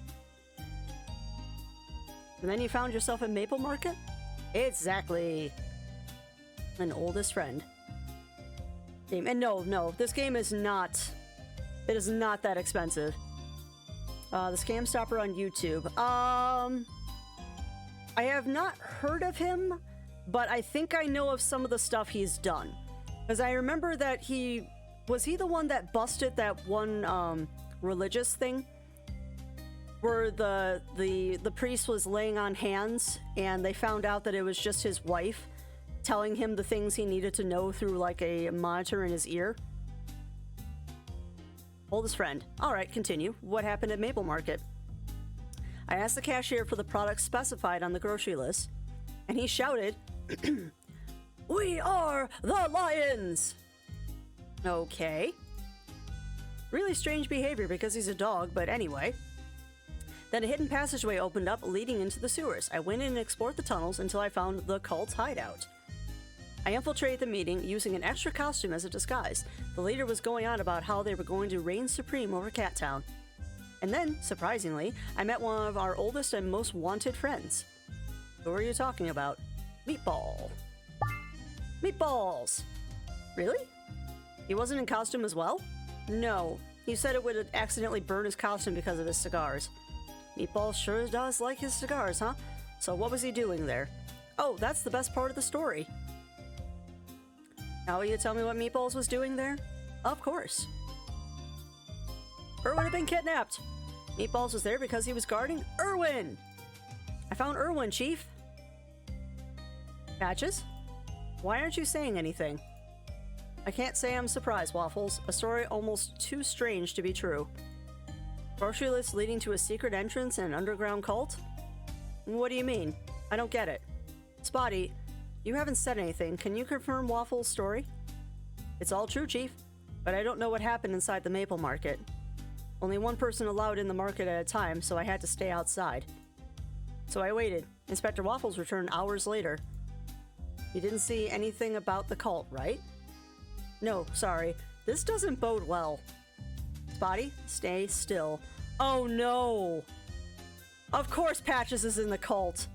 And then you found yourself at Maple Market? Exactly. An oldest friend. Game. And no, this game is not... It is not that expensive. The Scam Stopper on YouTube. I have not heard of him, but I think I know of some of the stuff he's done. Because I remember that he... Was he the one that busted that one, religious thing? Where the priest was laying on hands, and they found out that it was just his wife telling him the things he needed to know through, like, a monitor in his ear? Oldest friend. Alright, continue. What happened at Maple Market? I asked the cashier for the products specified on the grocery list, and he shouted, "We are the Lions!" Okay. Really strange behavior because he's a dog, but anyway. Then a hidden passageway opened up leading into the sewers. I went in and explored the tunnels until I found the cult's hideout. I infiltrated the meeting using an extra costume as a disguise. The leader was going on about how they were going to reign supreme over Cat Town. And then, surprisingly, I met one of our oldest and most wanted friends. Who are you talking about? Meatball. Meatballs! Really? He wasn't in costume as well? No. He said it would accidentally burn his costume because of his cigars. Meatball sure does like his cigars, huh? So what was he doing there? Oh, that's the best part of the story. Now will you tell me what Meatballs was doing there? Of course. Erwin had been kidnapped. Meatballs was there because he was guarding Erwin. I found Erwin, Chief. Patches? Why aren't you saying anything? I can't say I'm surprised, Waffles. A story almost too strange to be true. Grocery list leading to a secret entrance and an underground cult? What do you mean? I don't get it. Spotty, you haven't said anything. Can you confirm Waffles' story? It's all true, Chief, but I don't know what happened inside the Maple Market. Only one person allowed in the market at a time, so I had to stay outside. So I waited. Inspector Waffles returned hours later. You didn't see anything about the cult, right? No, sorry. This doesn't bode well. Spotty, stay still. Oh no! Of course Patches is in the cult!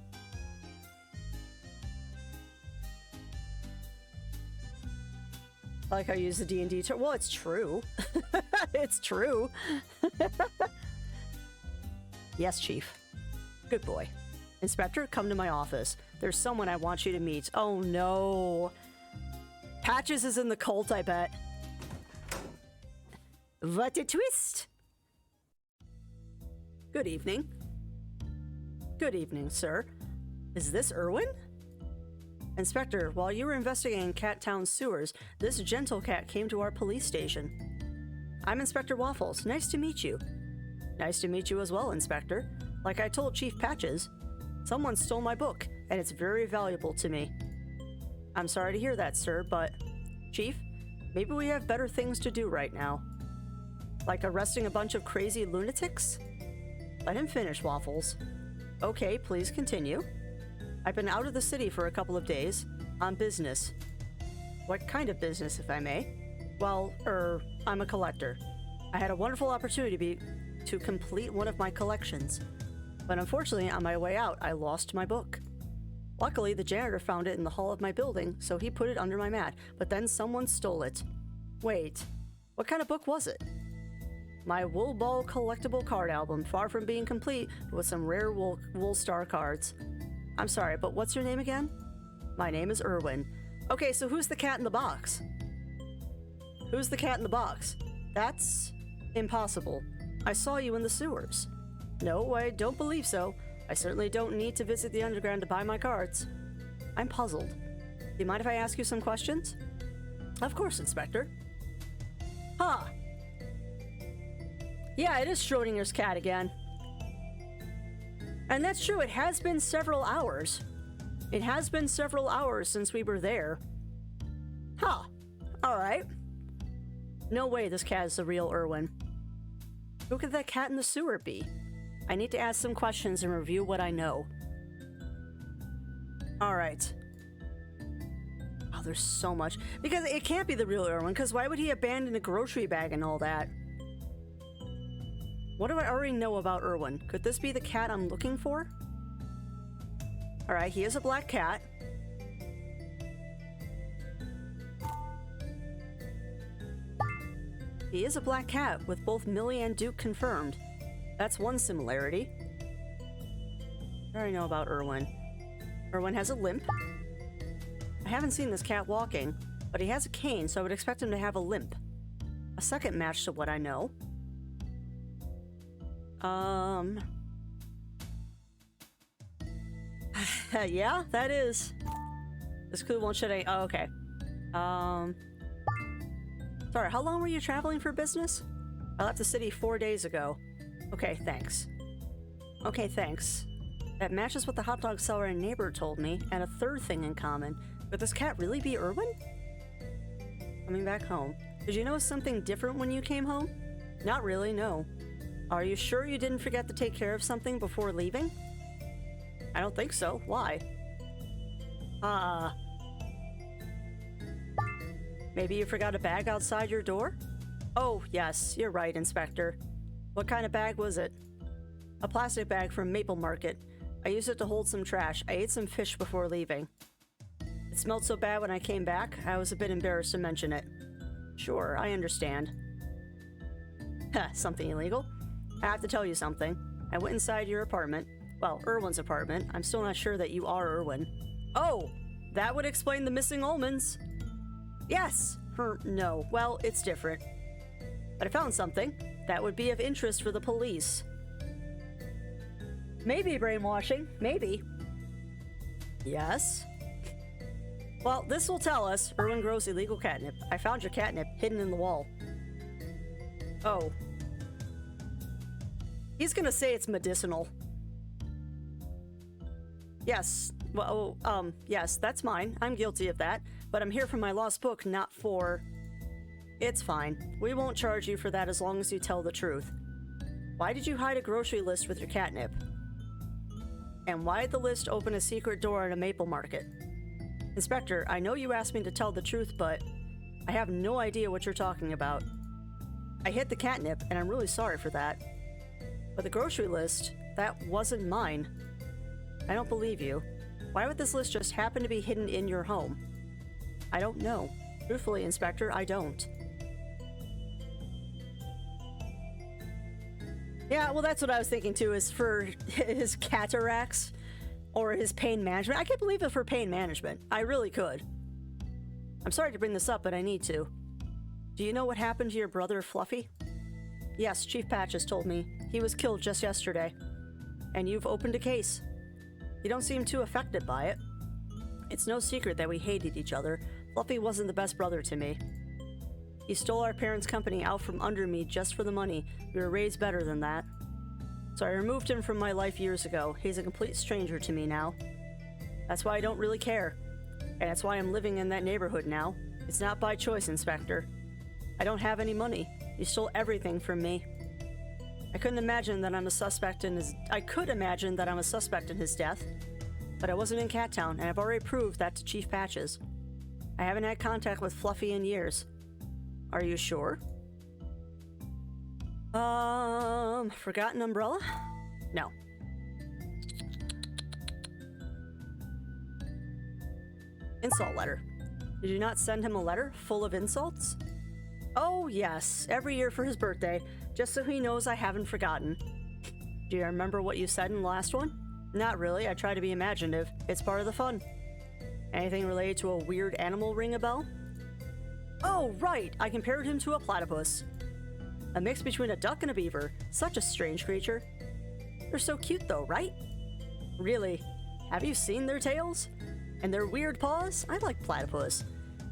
I like how you use the D&D term. Well, it's true. It's true. Yes, Chief. Good boy. Inspector, come to my office. There's someone I want you to meet. Oh no. Patches is in the cult, I bet. What a twist! Good evening. Good evening, sir. Is this Erwin? Inspector, while you were investigating Cat Town sewers, this gentle cat came to our police station. I'm Inspector Waffles. Nice to meet you. Nice to meet you as well, Inspector. Like I told Chief Patches, someone stole my book, and it's very valuable to me. I'm sorry to hear that, sir, but... Chief, maybe we have better things to do right now. Like arresting a bunch of crazy lunatics? Let him finish, Waffles. Okay, please continue. I've been out of the city for a couple of days, on business. What kind of business, if I may? Well, I'm a collector. I had a wonderful opportunity to complete one of my collections. But unfortunately, on my way out, I lost my book. Luckily, the janitor found it in the hall of my building, so he put it under my mat, but then someone stole it. Wait, what kind of book was it? My Wool Ball collectible card album, far from being complete, but with some rare wool star cards. I'm sorry, but what's your name again? My name is Erwin. Okay, so who's the cat in the box? Who's the cat in the box? That's impossible. I saw you in the sewers. No, I don't believe so. I certainly don't need to visit the underground to buy my cards. I'm puzzled. Do you mind if I ask you some questions? Of course, Inspector. Huh. Yeah, it is Schrodinger's cat again. And that's true, it has been several hours. It has been several hours since we were there. Huh. Alright. No way this cat is the real Irwin. Who could that cat in the sewer be? I need to ask some questions and review what I know. Alright. Oh, there's so much. Because it can't be the real Irwin, because why would he abandon a grocery bag and all that? What do I already know about Irwin? Could this be the cat I'm looking for? Alright, he is a black cat. He is a black cat, with both Millie and Duke confirmed. That's one similarity. What do I know about Irwin? Irwin has a limp. I haven't seen this cat walking, but he has a cane, so I would expect him to have a limp. A second match to what I know. Yeah, that is. This clue won't shed any. Oh, okay. Sorry, how long were you traveling for business? I left the city 4 days ago. Okay, thanks. Okay, thanks. That matches what the hot dog seller and neighbor told me, and a third thing in common. Could this cat really be Irwin? Coming back home. Did you notice something different when you came home? Not really, no. Are you sure you didn't forget to take care of something before leaving? I don't think so. Why? Maybe you forgot a bag outside your door? Oh, yes, you're right, Inspector. What kind of bag was it? A plastic bag from Maple Market. I used it to hold some trash. I ate some fish before leaving. It smelled so bad when I came back, I was a bit embarrassed to mention it. Sure, I understand. Something illegal? I have to tell you something. I went inside your apartment. Well, Irwin's apartment. I'm still not sure that you are Irwin. Oh! That would explain the missing almonds! Yes! No. Well, it's different. But I found something that would be of interest for the police. Maybe brainwashing. Maybe. Yes? Well, this will tell us Irwin grows illegal catnip. I found your catnip hidden in the wall. Oh. He's gonna say it's medicinal. Yes. Well, yes, that's mine. I'm guilty of that. But I'm here for my lost book, not for... It's fine. We won't charge you for that as long as you tell the truth. Why did you hide a grocery list with your catnip? And why did the list open a secret door at a Maple Market? Inspector, I know you asked me to tell the truth, but I have no idea what you're talking about. I hid the catnip, and I'm really sorry for that. But the grocery list, that wasn't mine. I don't believe you. Why would this list just happen to be hidden in your home? I don't know. Truthfully, Inspector, I don't. Yeah, well, that's what I was thinking too, is for his cataracts or his pain management. I can't believe it for pain management. I really could. I'm sorry to bring this up, but I need to. Do you know what happened to your brother, Fluffy? Yes, Chief Patches told me. He was killed just yesterday. And you've opened a case. You don't seem too affected by it. It's no secret that we hated each other. Fluffy wasn't the best brother to me. He stole our parents' company out from under me just for the money. We were raised better than that. So I removed him from my life years ago. He's a complete stranger to me now. That's why I don't really care. And that's why I'm living in that neighborhood now. It's not by choice, Inspector. I don't have any money. You stole everything from me. I could imagine that I'm a suspect in his death. But I wasn't in Cat Town, and I've already proved that to Chief Patches. I haven't had contact with Fluffy in years. Are you sure? Forgotten umbrella? No. Insult letter. Did you not send him a letter full of insults? Oh, yes. Every year for his birthday, just so he knows I haven't forgotten. Do you remember what you said in the last one? Not really. I try to be imaginative. It's part of the fun. Anything related to a weird animal ring a bell? Oh, right! I compared him to a platypus. A mix between a duck and a beaver. Such a strange creature. They're so cute though, right? Really? Have you seen their tails? And their weird paws? I like platypus.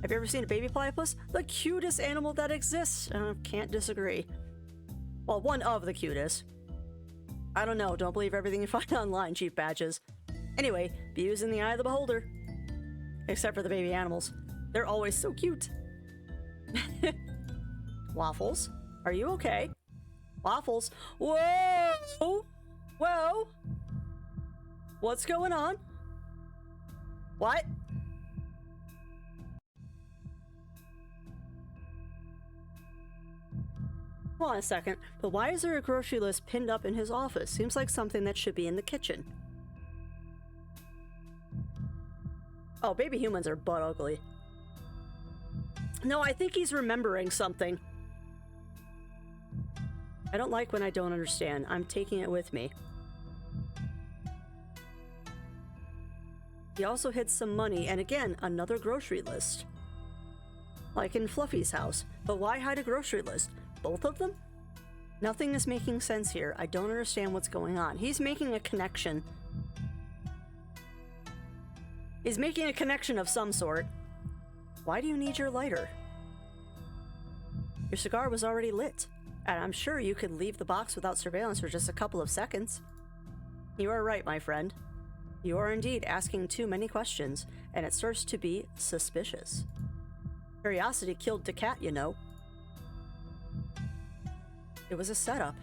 Have you ever seen a baby platypus? The cutest animal that exists. Can't disagree. Well, one of the cutest. I don't know. Don't believe everything you find online, Chief Badges. Anyway, beauty's in the eye of the beholder. Except for the baby animals. They're always so cute. Waffles, are you okay? Waffles. Whoa! Whoa! What's going on? What? Hold on a second, but why is there a grocery list pinned up in his office? Seems like something that should be in the kitchen. Oh, baby humans are butt ugly. No, I think he's remembering something. I don't like when I don't understand. I'm taking it with me. He also hid some money, and again, another grocery list. Like in Fluffy's house. But why hide a grocery list? Both of them? Nothing is making sense here. I don't understand what's going on. He's making a connection. He's making a connection of some sort. Why do you need your lighter? Your cigar was already lit, and I'm sure you could leave the box without surveillance for just a couple of seconds. You are right, my friend. You are indeed asking too many questions, and it starts to be suspicious. Curiosity killed the cat, you know. It was a setup.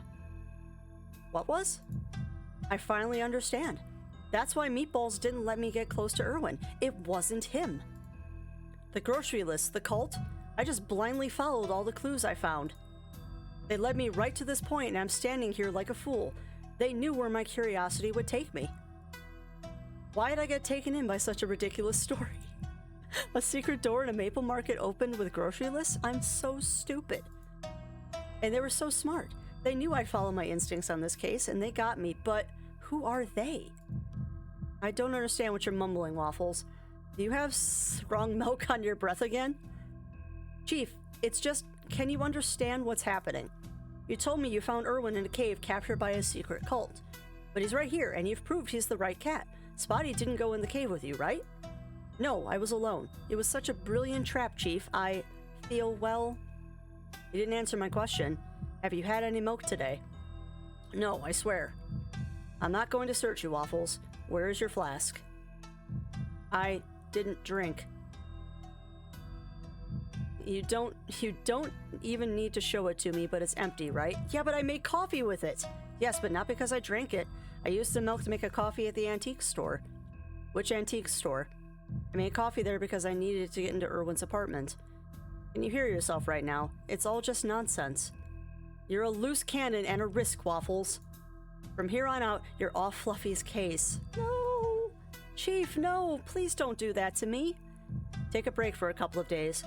What was? I finally understand. That's why Meatballs didn't let me get close to Erwin. It wasn't him. The grocery list, the cult, I just blindly followed all the clues I found. They led me right to this point, and I'm standing here like a fool. They knew where my curiosity would take me. Why did I get taken in by such a ridiculous story? A secret door in a maple market opened with grocery lists? I'm so stupid. And they were so smart. They knew I'd follow my instincts on this case, and they got me, but who are they? I don't understand what you're mumbling, Waffles. Do you have strong milk on your breath again? Chief, it's just, can you understand what's happening? You told me you found Erwin in a cave captured by a secret cult. But he's right here, and you've proved he's the right cat. Spotty didn't go in the cave with you, right? No, I was alone. It was such a brilliant trap, Chief. I feel, well... You didn't answer my question. Have you had any milk today? No, I swear. I'm not going to search you, Waffles. Where is your flask? I didn't drink. You don't even need to show it to me, but it's empty, right? Yeah, but I made coffee with it. Yes, but not because I drank it. I used the milk to make a coffee at the antique store. Which antique store? I made coffee there because I needed to get into Erwin's apartment. Can you hear yourself right now? It's all just nonsense. You're a loose cannon and a risk, Waffles. From here on out, you're off Fluffy's case. No! Chief, no! Please don't do that to me. Take a break for a couple of days.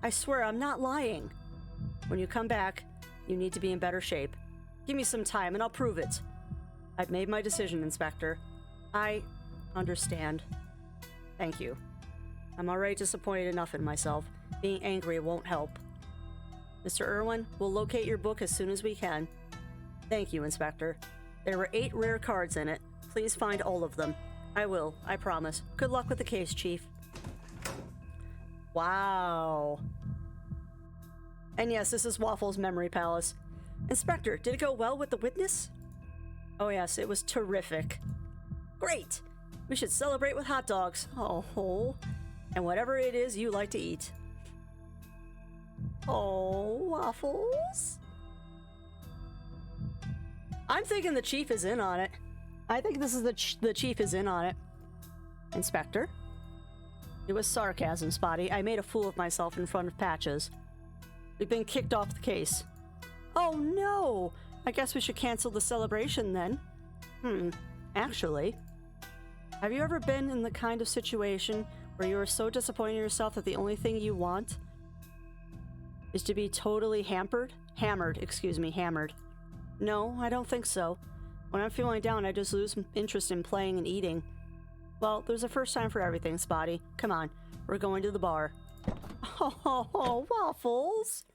I swear I'm not lying. When you come back, you need to be in better shape. Give me some time and I'll prove it. I've made my decision, Inspector. I understand. Thank you. I'm already disappointed enough in myself. Being angry won't help. Mr. Erwin, we'll locate your book as soon as we can. Thank you, Inspector. There were 8 rare cards in it. Please find all of them. I will, I promise. Good luck with the case, Chief. Wow. And yes, this is Waffles' memory palace. Inspector, did it go well with the witness? Oh yes, it was terrific. Great! We should celebrate with hot dogs. Oh, and whatever it is you like to eat. Oh, Waffles? I'm thinking the chief is in on it. I think this is the chief is in on it. Inspector? It was sarcasm, Spotty. I made a fool of myself in front of Patches. We've been kicked off the case. Oh no! I guess we should cancel the celebration then. Actually, have you ever been in the kind of situation where you are so disappointed in yourself that the only thing you want is to be totally hammered? Hammered. No, I don't think so. When I'm feeling down, I just lose interest in playing and eating. Well, there's a first time for everything, Spotty. Come on, we're going to the bar. Oh, Waffles!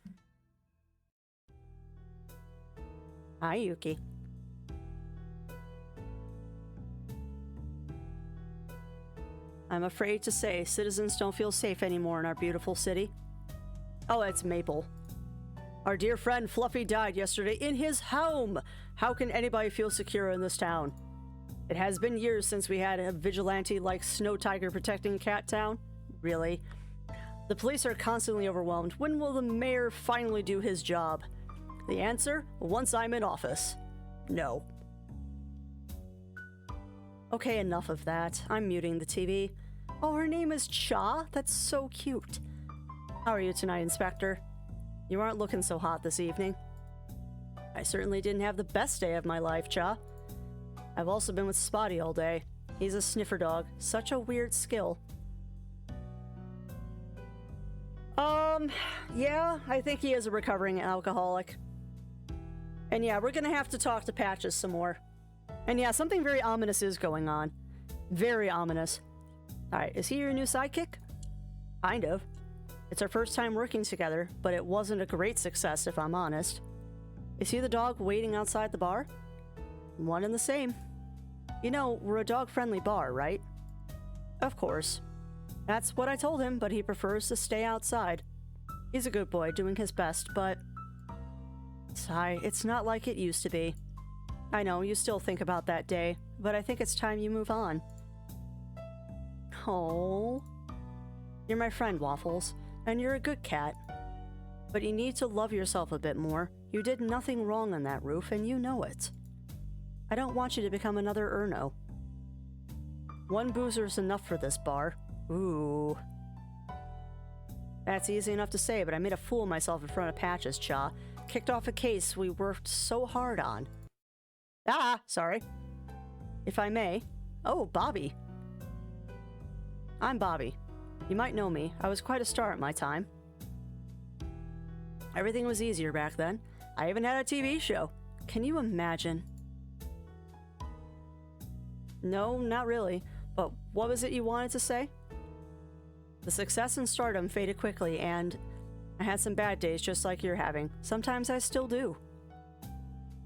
Hi, Yuki. I'm afraid to say, citizens don't feel safe anymore in our beautiful city. Oh, it's Maple. Our dear friend Fluffy died yesterday in his home. How can anybody feel secure in this town? It has been years since we had a vigilante like Snow Tiger protecting Cat Town. Really? The police are constantly overwhelmed. When will the mayor finally do his job? The answer? Once I'm in office. No. Okay, enough of that. I'm muting the TV. Oh, her name is Cha? That's so cute. How are you tonight, Inspector? You aren't looking so hot this evening. I certainly didn't have the best day of my life, Cha. I've also been with Spotty all day. He's a sniffer dog. Such a weird skill. Yeah, I think he is a recovering alcoholic. And yeah, we're gonna have to talk to Patches some more. And yeah, something very ominous is going on. Very ominous. Alright, is he your new sidekick? Kind of. It's our first time working together, but it wasn't a great success if I'm honest. Is he the dog waiting outside the bar? One and the same. You know, we're a dog-friendly bar, right? Of course. That's what I told him, but he prefers to stay outside. He's a good boy, doing his best, but... Sigh, it's not like it used to be. I know, you still think about that day, but I think it's time you move on. Oh, you're my friend, Waffles, and you're a good cat. But you need to love yourself a bit more. You did nothing wrong on that roof, and you know it. I don't want you to become another Erno. One boozer's enough for this bar. Ooh. That's easy enough to say, but I made a fool of myself in front of Patches, Cha. Kicked off a case we worked so hard on. Ah, sorry. If I may. Oh, Bobby. I'm Bobby. You might know me. I was quite a star at my time. Everything was easier back then. I even had a TV show. Can you imagine? No, not really. But what was it you wanted to say? The success and stardom faded quickly, and I had some bad days just like you're having. Sometimes I still do.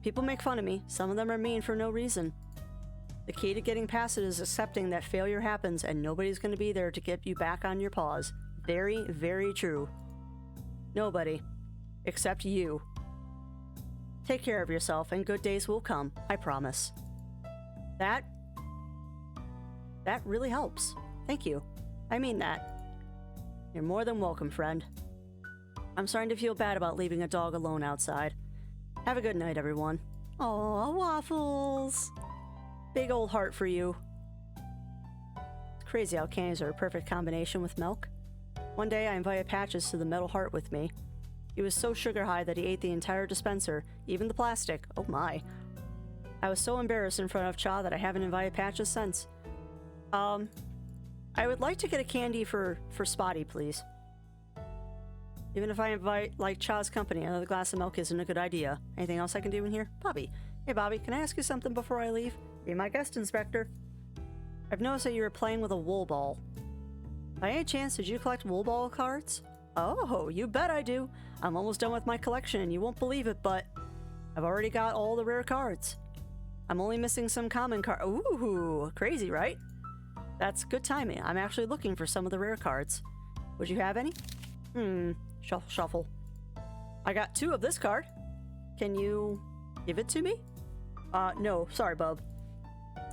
People make fun of me. Some of them are mean for no reason. The key to getting past it is accepting that failure happens and nobody's going to be there to get you back on your paws. Very, very true. Nobody. Except you. Take care of yourself and good days will come. I promise. That really helps. Thank you. I mean that. You're more than welcome, friend. I'm starting to feel bad about leaving a dog alone outside. Have a good night, everyone. Aw, Waffles. Big old heart for you. It's crazy how candies are a perfect combination with milk. One day I invited Patches to the metal heart with me. He was so sugar high that he ate the entire dispenser, even the plastic. Oh my. I was so embarrassed in front of Cha that I haven't invited Patches since. I would like to get a candy for Spotty, please. Even if I invite, like, Cha's company, another glass of milk isn't a good idea. Anything else I can do in here? Bobby. Hey, Bobby, can I ask you something before I leave? Be my guest, Inspector. I've noticed that you were playing with a wool ball. By any chance, did you collect wool ball cards? Oh, you bet I do. I'm almost done with my collection, and you won't believe it, but I've already got all the rare cards. I'm only missing some common cards. Ooh, crazy, right? That's good timing. I'm actually looking for some of the rare cards. Would you have any? Shuffle, shuffle. I got 2 of this card. Can you give it to me? No. Sorry, bub.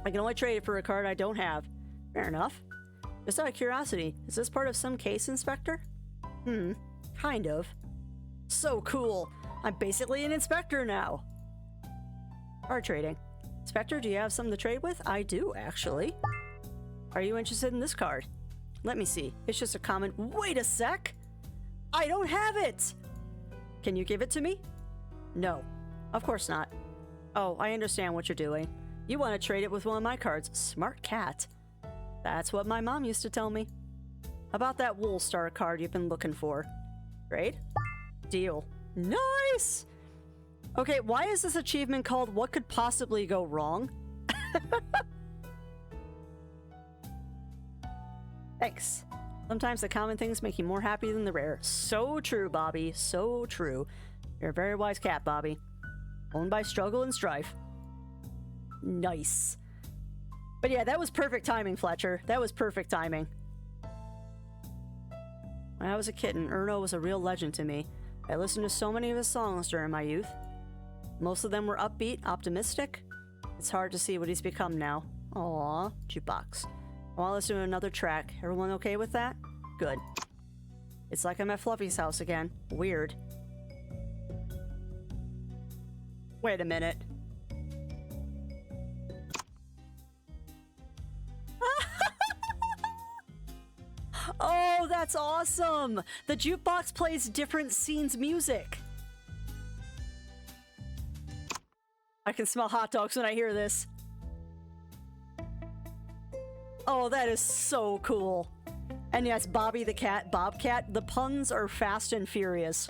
I can only trade it for a card I don't have. Fair enough. Just out of curiosity, is this part of some case, Inspector? Kind of. So cool. I'm basically an inspector now. Card trading. Inspector, do you have something to trade with? I do, actually. Are you interested in this card? Let me see. It's just a common... Wait a sec! I don't have it! Can you give it to me? No. Of course not. Oh, I understand what you're doing. You want to trade it with one of my cards. Smart cat. That's what my mom used to tell me. About that Wool Star card you've been looking for. Trade? Deal. Nice! Okay, why is this achievement called What Could Possibly Go Wrong? Thanks. Sometimes the common things make you more happy than the rare. So true, Bobby. So true. You're a very wise cat, Bobby. Owned by struggle and strife. Nice. But yeah, that was perfect timing, Fletcher. That was perfect timing. When I was a kitten, Erno was a real legend to me. I listened to so many of his songs during my youth. Most of them were upbeat, optimistic. It's hard to see what he's become now. Aww, jukebox. I want to listen to another track. Everyone okay with that? Good. It's like I'm at Fluffy's house again. Weird. Wait a minute. Oh, that's awesome! The jukebox plays different scenes' music. I can smell hot dogs when I hear this. Oh, that is so cool. And yes, Bobby the cat, Bobcat. The puns are fast and furious.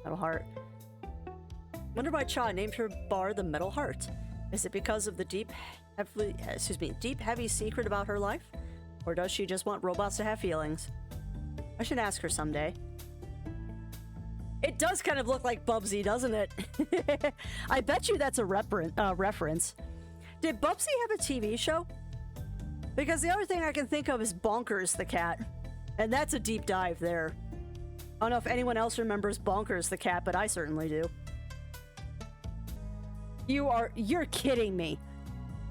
Metal Heart. Wonder why Cha named her bar the Metal Heart. Is it because of the deep, heavy secret about her life? Or does she just want robots to have feelings? I should ask her someday. It does kind of look like Bubsy, doesn't it? I bet you that's a reference. Did Bubsy have a TV show? Because the other thing I can think of is Bonkers the cat. And that's a deep dive there. I don't know if anyone else remembers Bonkers the cat, but I certainly do. You're kidding me.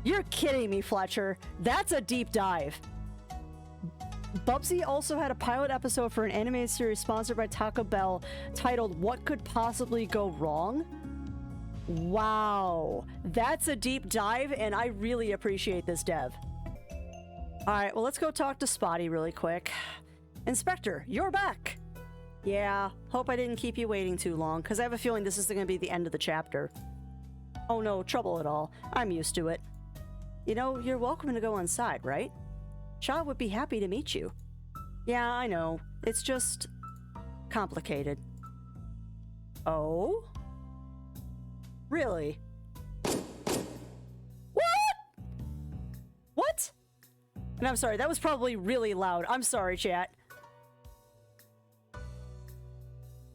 You're kidding me, Fletcher. That's a deep dive. Bubsy also had a pilot episode for an animated series sponsored by Taco Bell titled What Could Possibly Go Wrong? Wow. That's a deep dive, and I really appreciate this dev. Alright, well, let's go talk to Spotty really quick. Inspector, you're back! Yeah, hope I didn't keep you waiting too long, because I have a feeling this is going to be the end of the chapter. Oh no, trouble at all. I'm used to it. You know, you're welcome to go inside, right? Cha would be happy to meet you. Yeah, I know. It's just complicated. Oh? Really? What? What? And I'm sorry, that was probably really loud. I'm sorry, chat.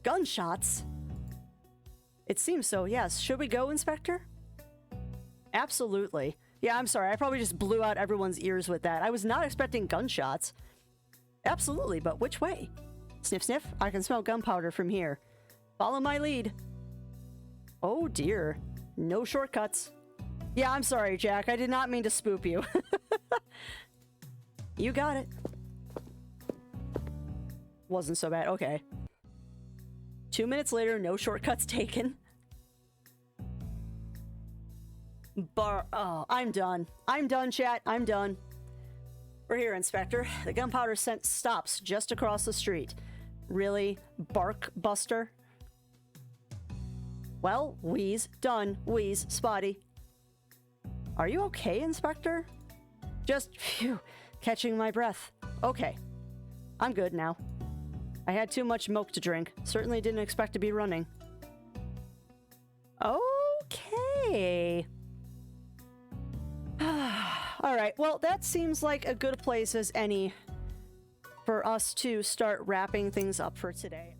Gunshots? It seems so, yes. Should we go, Inspector? Absolutely. Yeah, I'm sorry. I probably just blew out everyone's ears with that. I was not expecting gunshots. Absolutely, but which way? Sniff, sniff. I can smell gunpowder from here. Follow my lead. Oh, dear. No shortcuts. Yeah, I'm sorry, Jack. I did not mean to spook you. You got it. Wasn't so bad. Okay. 2 minutes later, no shortcuts taken. Oh, I'm done. I'm done, chat. I'm done. We're here, Inspector. The gunpowder scent stops just across the street. Really? Bark Buster? Well, wheeze. Done. Wheeze. Spotty. Are you okay, Inspector? Just, phew, catching my breath. Okay. I'm good now. I had too much milk to drink. Certainly didn't expect to be running. Okay. Alright, well, that seems like a good place as any for us to start wrapping things up for today.